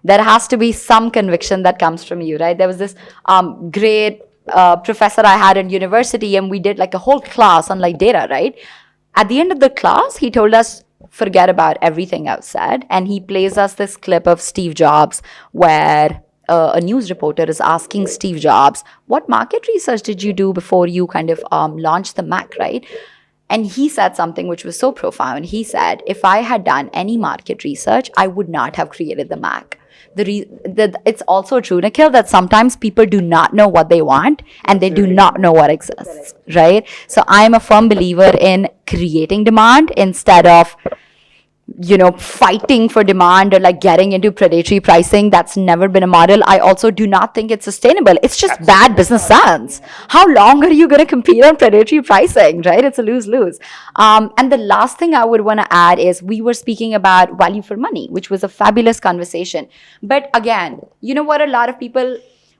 B: There has to be some conviction that comes from you, right? There was this great professor I had in university, and we did like a whole class on like data, right? At the end of the class, he told us, forget about everything I've said, and he plays us this clip of Steve Jobs where a news reporter is asking Steve Jobs, what market research did you do before you kind of launched the Mac, right? And he said something which was so profound. He said, if I had done any market research, I would not have created the Mac. It's also true, Nikhil, that sometimes people do not know what they want and they do not know what exists, right? So I'm a firm believer in creating demand instead of fighting for demand or like getting into predatory pricing. That's never been a model. I also do not think it's sustainable. It's just bad business sense. How long are you going to compete on predatory pricing, right? It's a lose-lose. And the last thing I would want to add is we were speaking about value for money, which was a fabulous conversation. But again, you know what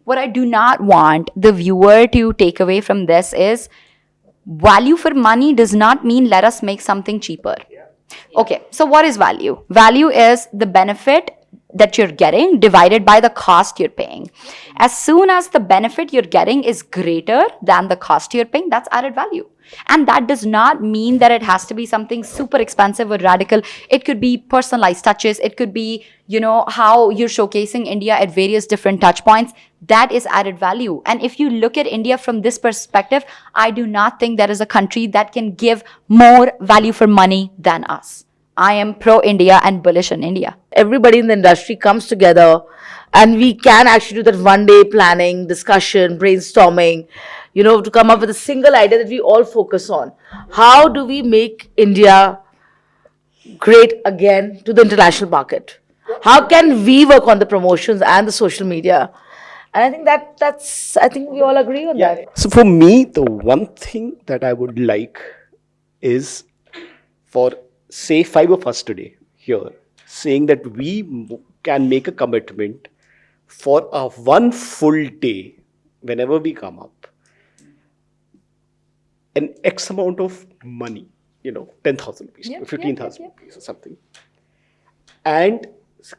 B: what I do not want the viewer to take away from this is value for money does not mean let us make something cheaper. Okay, so what is value? Value is the benefit that you're getting divided by the cost you're paying. As soon as the benefit you're getting is greater than the cost you're paying, that's added value. And that does not mean that it has to be something super expensive or radical. It could be personalized touches. It could be, how you're showcasing India at various different touch points. That is added value. And if you look at India from this perspective, I do not think there is a country that can give more value for money than us. I am pro-India and bullish on India.
D: Everybody in the industry comes together and we can actually do that one day planning, discussion, brainstorming, to come up with a single idea that we all focus on. How do we make India great again to the international market? How can we work on the promotions and the social media? And I think I think we all agree on that.
A: So for me, the one thing that I would like is for, say, 5 of us today here, saying that we can make a commitment for a one full day, whenever we come up, an X amount of money, 10,000 rupees, 15,000 rupees or something, and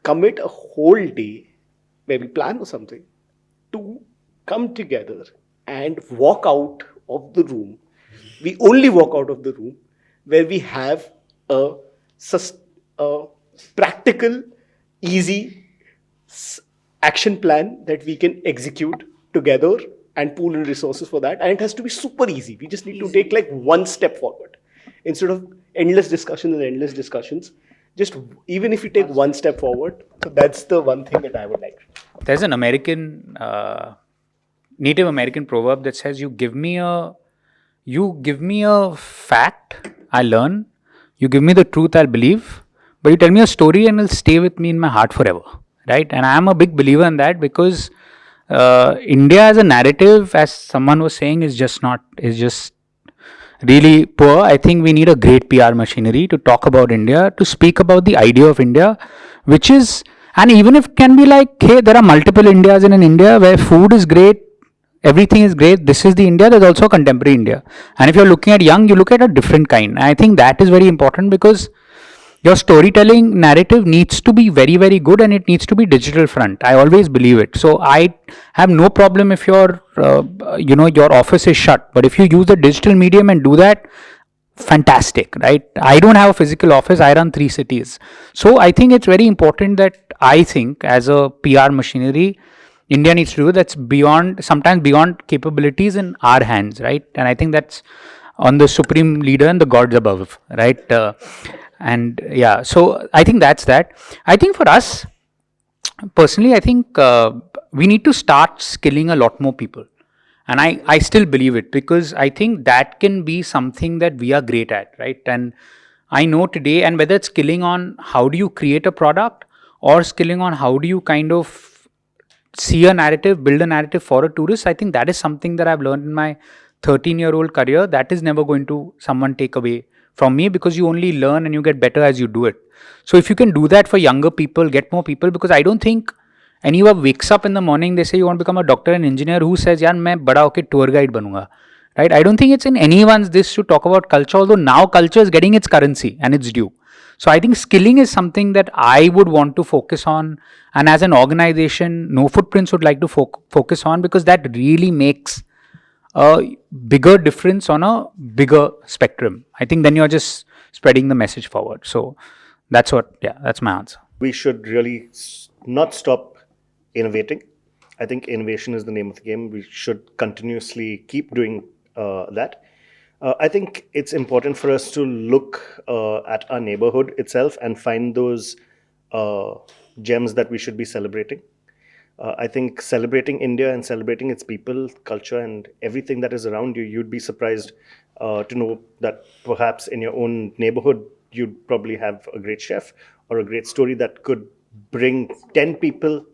A: commit a whole day where we plan or something to come together and walk out of the room. We only walk out of the room where we have a practical, easy action plan that we can execute together and pool in resources for that. And it has to be super easy. We just need to take like one step forward. Instead of endless discussions, just even if you take one step forward, so that's the one thing that I would like.
C: There's an Native American proverb that says, you give me a fact, I learn. You give me the truth, I'll believe. But you tell me a story and it'll stay with me in my heart forever, right? And I am a big believer in that because India as a narrative, as someone was saying, is just really poor. I think we need a great PR machinery to talk about India, to speak about the idea of India, which is, and even if it can be like, hey, there are multiple Indias in an India where food is great, everything is great. This is the India. There's also contemporary India. And if you're looking at young, you look at a different kind. And I think that is very important because your storytelling narrative needs to be very, very good, and it needs to be digital front. I always believe it. So I have no problem if your your office is shut, but if you use the digital medium and do that, fantastic, right? I don't have a physical office. I run 3 cities. So I think it's very important that I think as a PR machinery, India needs to do that's beyond, sometimes beyond capabilities in our hands, right? And I think that's on the supreme leader and the gods above, right? And yeah, so I think that's that. I think for us, personally, I think we need to start skilling a lot more people. And I still believe it, because I think that can be something that we are great at, right? And I know today, and whether it's skilling on how do you create a product, or skilling on how do you kind of see a narrative, build a narrative for a tourist, I think that is something that I've learned in my 13-year-old career. That is never going to someone take away from me, because you only learn and you get better as you do it. So if you can do that for younger people, get more people, because I don't think anyone wakes up in the morning, they say you want to become a doctor and engineer, who says, yaar, main bada hoke tour guide banunga. Right? I don't think it's in anyone's this to talk about culture, although now culture is getting its currency and its due. So I think skilling is something that I would want to focus on, and as an organization, No Footprints would like to focus on, because that really makes a bigger difference on a bigger spectrum. I think then you're just spreading the message forward. So that's that's my answer.
E: We should really not stop innovating. I think innovation is the name of the game. We should continuously keep doing that. I think it's important for us to look at our neighborhood itself and find those gems that we should be celebrating. I think celebrating India and celebrating its people, culture, and everything that is around you, you'd be surprised to know that perhaps in your own neighborhood, you'd probably have a great chef or a great story that could bring 10 people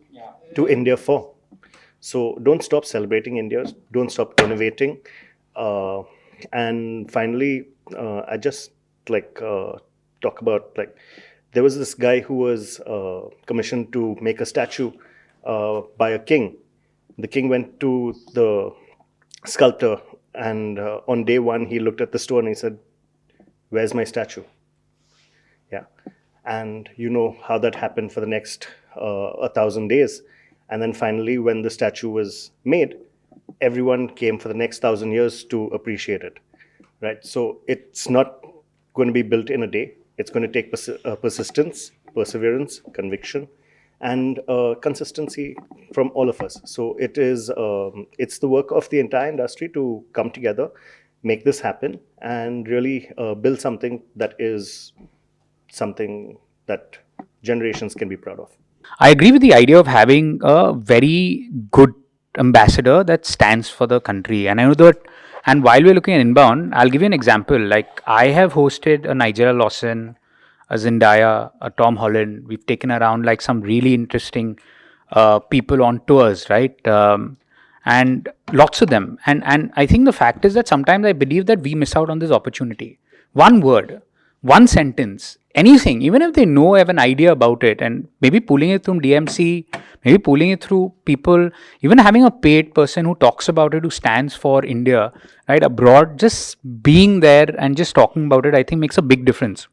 E: to India for. So don't stop celebrating India, don't stop innovating. And finally, I just talk about, there was this guy who was commissioned to make a statue by a king. The king went to the sculptor, and on day one he looked at the stone and he said, "Where's my statue?" Yeah, and you know how that happened for the next 1,000 days. And then finally, when the statue was made, everyone came for the next 1,000 years to appreciate it, right? So it's not going to be built in a day. It's going to take persistence, perseverance, conviction, and consistency from all of us. So it's the work of the entire industry to come together, make this happen, and really build something that is something that generations can be proud of.
C: I agree with the idea of having a very good ambassador that stands for the country. And I know that, and while we're looking at inbound, I'll give you an example. Like, I have hosted a Nigella Lawson, a Zendaya, a Tom Holland. We've taken around like some really interesting people on tours, right? And lots of them. And I think the fact is that sometimes I believe that we miss out on this opportunity. One word, one sentence, anything, even if they have an idea about it, and maybe pulling it from DMC, maybe pulling it through people, even having a paid person who talks about it, who stands for India, right, abroad, just being there and just talking about it, I think makes a big difference.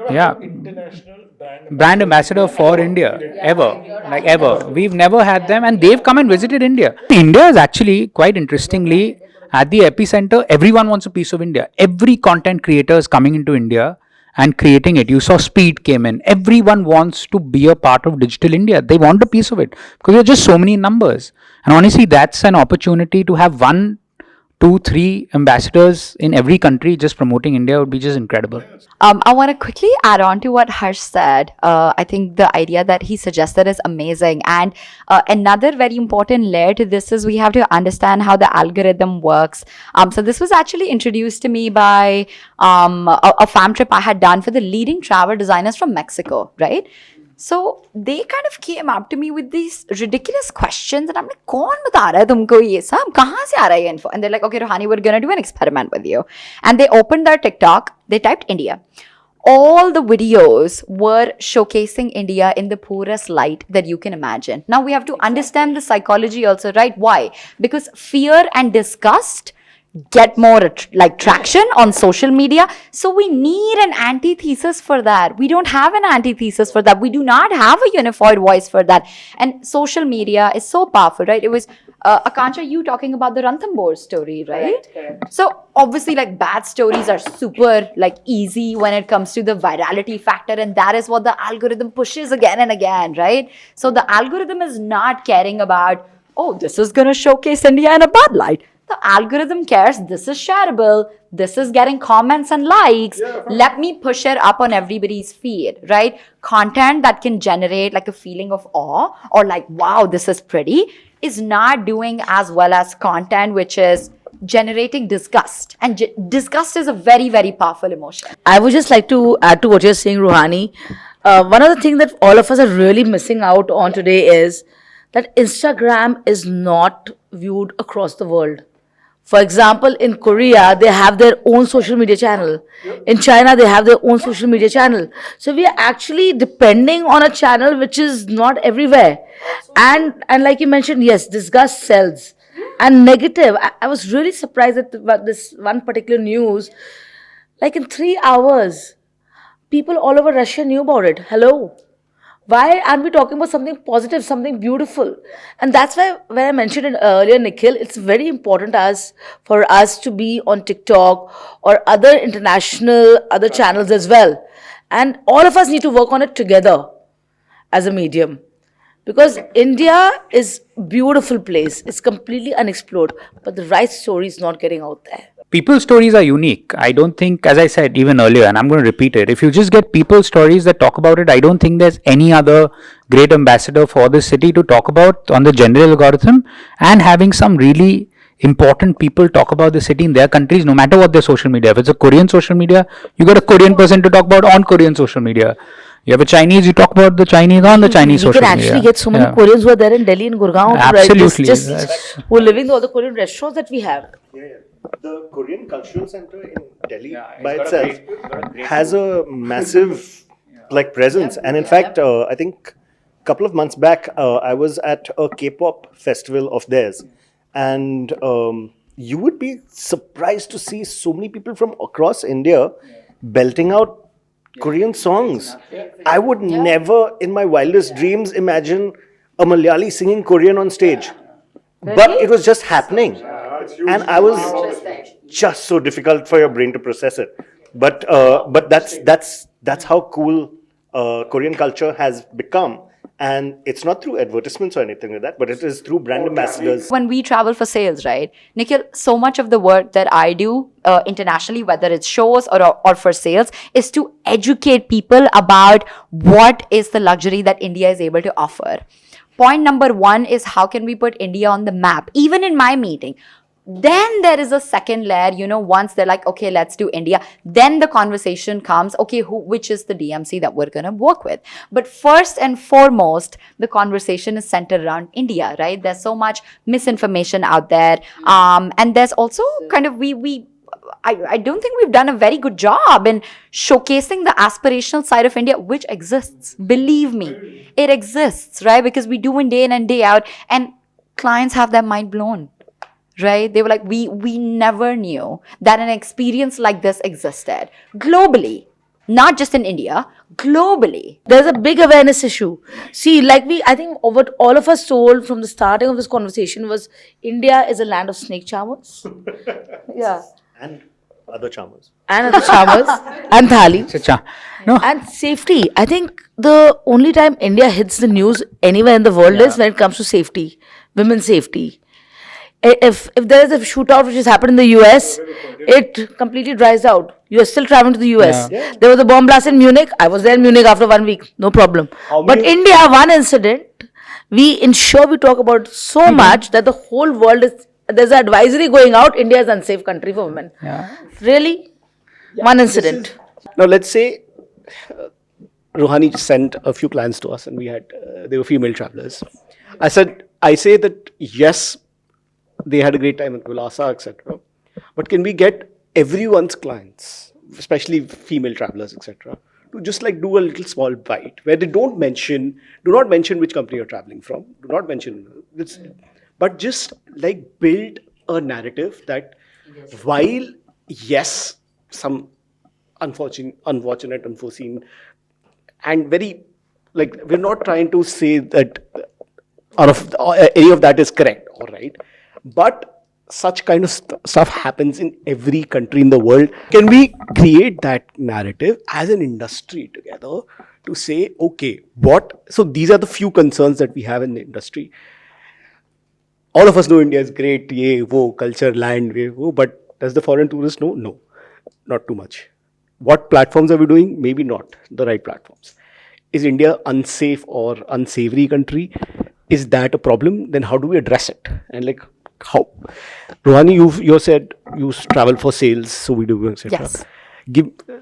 C: Yeah.
F: International
C: Brand ambassador for India, ever. We've never had them, and they've come and visited India. India is actually, quite interestingly, at the epicenter. Everyone wants a piece of India. Every content creator is coming into India and creating it. You saw Speed came in. Everyone wants to be a part of digital India. They want a piece of it because there are just so many numbers. And honestly, that's an opportunity to have 1, 2, 3 ambassadors in every country just promoting India would be just incredible.
B: I want to quickly add on to what Harsh said. I think the idea that he suggested is amazing. And another very important layer to this is we have to understand how the algorithm works. So this was actually introduced to me by a fam trip I had done for the leading travel designers from Mexico, right? So they kind of came up to me with these ridiculous questions, and I'm like, "Kaun bata raha hai tumko ye sab? Kahan se aa raha hai info?" And they're like, "Okay, Ruhani, we're gonna do an experiment with you." And they opened their TikTok. They typed India. All the videos were showcasing India in the poorest light that you can imagine. Now we have to understand the psychology also, right? Why? Because fear and disgust get more traction on social media. So we need an antithesis for that. We don't have an antithesis for that. We do not have a unified voice for that. And social media is so powerful, right? It was AKANKSHA, you talking about the Ranthambore story, right? Correct. So obviously, like, bad stories are super easy when it comes to the virality factor, and that is what the algorithm pushes again and again, right? So the algorithm is not caring about, oh, this is gonna showcase India in a bad light. The algorithm cares, this is shareable, this is getting comments and likes, let me push it up on everybody's feed, right? Content that can generate like a feeling of awe or like, wow, this is pretty, is not doing as well as content which is generating disgust. And disgust is a very, very powerful emotion.
D: I would just like to add to what you're saying, Ruhani. One of the things that all of us are really missing out on today is that Instagram is not viewed across the world. For example, in Korea, they have their own social media channel. In China, they have their own social media channel. So we are actually depending on a channel which is not everywhere. And like you mentioned, yes, disgust sells. And negative, I was really surprised at this one particular news. Like in 3 hours, people all over Russia knew about it. Hello. Why aren't we talking about something positive, something beautiful? And that's why, when I mentioned it earlier, Nikhil, it's very important for us to be on TikTok or other other channels as well. And all of us need to work on it together as a medium. Because India is a beautiful place. It's completely unexplored. But the right story is not getting out there.
C: People's stories are unique. I don't think, as I said even earlier, and I'm going to repeat it, if you just get people's stories that talk about it, I don't think there's any other great ambassador for this city to talk about on the general algorithm, and having some really important people talk about the city in their countries, no matter what their social media. If it's a Korean social media, you got a Korean person to talk about on Korean social media. You have a Chinese, you talk about the Chinese on the Chinese social media.
D: We can actually get so many Koreans who are there in Delhi and Gurgaon.
C: Absolutely.
D: Who are living in all the Korean restaurants that we have.
E: The Korean Cultural Center in Delhi by itself has a massive presence. And in fact, I think a couple of months back, I was at a K-pop festival of theirs. And you would be surprised to see so many people from across India belting out Korean songs. I would never in my wildest dreams imagine a Malayali singing Korean on stage. But it was just happening. And I was just so difficult for your brain to process it. But that's how cool Korean culture has become. And it's not through advertisements or anything like that, but it is through brand ambassadors.
B: When we travel for sales, right, Nikhil, so much of the work that I do internationally, whether it's shows or for sales, is to educate people about what is the luxury that India is able to offer. Point number one is, how can we put India on the map? Even in my meeting, then there is a second layer, once they're like, okay, let's do India. Then the conversation comes, okay, which is the DMC that we're going to work with? But first and foremost, the conversation is centered around India, right? There's so much misinformation out there. And there's also kind of, I don't think we've done a very good job in showcasing the aspirational side of India, which exists. Believe me, it exists, right? Because we do it day in and day out, and clients have their mind blown. Right? They were like, we never knew that an experience like this existed globally, not just in India, globally.
D: There's a big awareness issue. See, I think what all of us told from the starting of this conversation was, India is a land of snake charmers. Yeah.
E: And other charmers.
D: And thali.
C: No.
D: And safety. I think the only time India hits the news anywhere in the world is when it comes to safety, women's safety. If there is a shootout which has happened in the US, it completely dries out. You are still traveling to the US. Yeah. There was a bomb blast in Munich. I was there in Munich after 1 week. No problem. But India, one incident, we talk about so much that the whole world there's an advisory going out, India is an unsafe country for women. Yeah. Really? One incident.
E: Now let's say
A: Ruhani sent a few clients to us, and we had they were female travelers. I say that yes, they had a great time in Kulasa, etc. But can we get everyone's clients, especially female travelers, etc., to just like do a little small bite where they do not mention which company you're traveling from, do not mention this, but just like build a narrative that while yes, some unfortunate, unforeseen, and very like we're not trying to say that any of that is correct or right, but such kind of stuff happens in every country in the world. Can we create that narrative as an industry together to say, okay, so these are the few concerns that we have in the industry. All of us know India is great, culture, land, but does the foreign tourist know? No, not too much. What platforms are we doing? Maybe not the right platforms. Is India unsafe or unsavory country? Is that a problem? Then how do we address it? And like how? Ruhani, you said you travel for sales, so we do, etc.
B: Yes.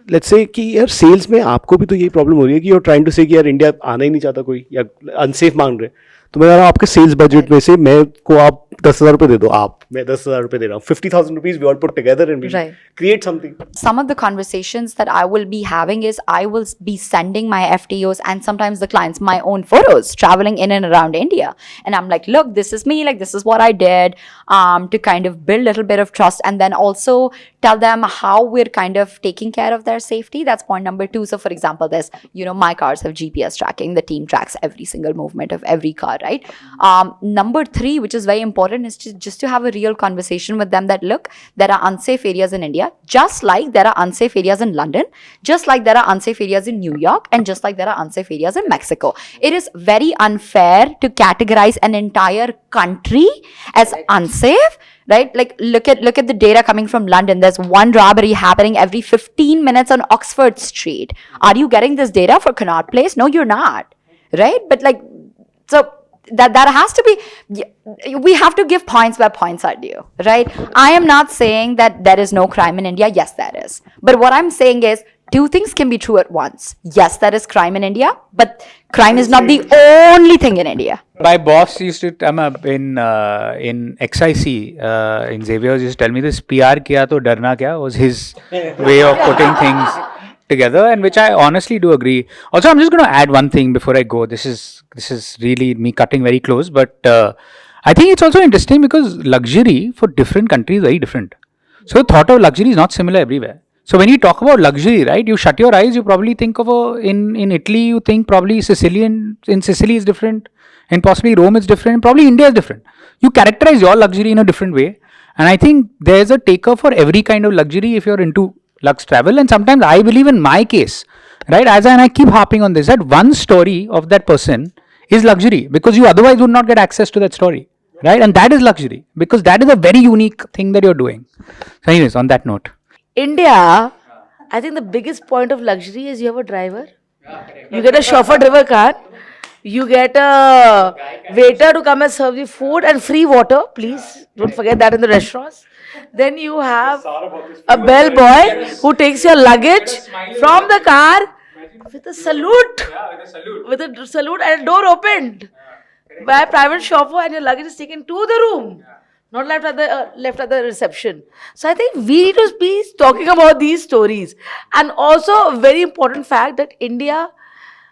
A: Let's say कि यार sales में आपको भी तो यही problem हो रही है कि you're trying to say कि यार India आना ही नहीं चाहता कोई या unsafe मांग रहे, तो मैं कह रहा हूँ आपके sales budget में से मैं को आप 10,000 रुपए दे दो, मैं 10,000 रुपए दे रहा हूँ, 50,000 rupees we all put together and we create something.
B: Some of the conversations that I will be having is I will be sending my FTOs and sometimes the clients my own photos traveling in and around India. And I'm like, look, this is me, like this is what I did, to kind of build a little bit of trust and then also tell them how we're kind of taking care of their safety. That's point number 2. So for example, there's, my cars have GPS tracking. The team tracks every single movement of every car, right? Number 3, which is very important, is just to have a real conversation with them that, look, there are unsafe areas in India, just like there are unsafe areas in London, just like there are unsafe areas in New York, and just like there are unsafe areas in Mexico. It is very unfair to categorize an entire country as unsafe, right? Like look at the data coming from London. There's one robbery happening every 15 minutes on Oxford Street. Are you getting this data for Connaught Place? No, you're not, right? But like, so that has to be, we have to give points where points are due, right? I am not saying that there is no crime in India. Yes, there is. But what I'm saying is 2 things can be true at once. Yes, there is crime in India, but crime is not the only thing in India.
C: My boss used to in XIC in Xavier's used to tell me this, PR kiya to darna kya, was his way of putting things together, and which I honestly do agree. Also, I'm just going to add one thing before I go. This is really me cutting very close, but I think it's also interesting because luxury for different countries is very different. So the thought of luxury is not similar everywhere. So when you talk about luxury, right, you shut your eyes, you probably think of in Italy, you think probably in Sicily is different, and possibly Rome is different, probably India is different. You characterize your luxury in a different way, and I think there's a taker for every kind of luxury if you're into lux travel. And sometimes I believe in my case, right, and I keep harping on this, that one story of that person is luxury because you otherwise would not get access to that story, right? And that is luxury because that is a very unique thing that you're doing. So anyways, on that note.
D: India, I think the biggest point of luxury is you have a driver. You get a chauffeur-driver car. You get a waiter to come and serve you food and free water. Please don't forget that in the restaurants. Then you have a bellboy who takes your luggage from the car with a salute. With a salute and a door opened by a private chauffeur, and your luggage is taken to the room. Not left at the reception. So I think we need to be talking about these stories. And also a very important fact that India,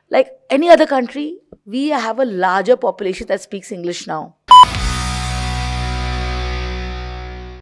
D: like any other country, we have a larger population that speaks English now.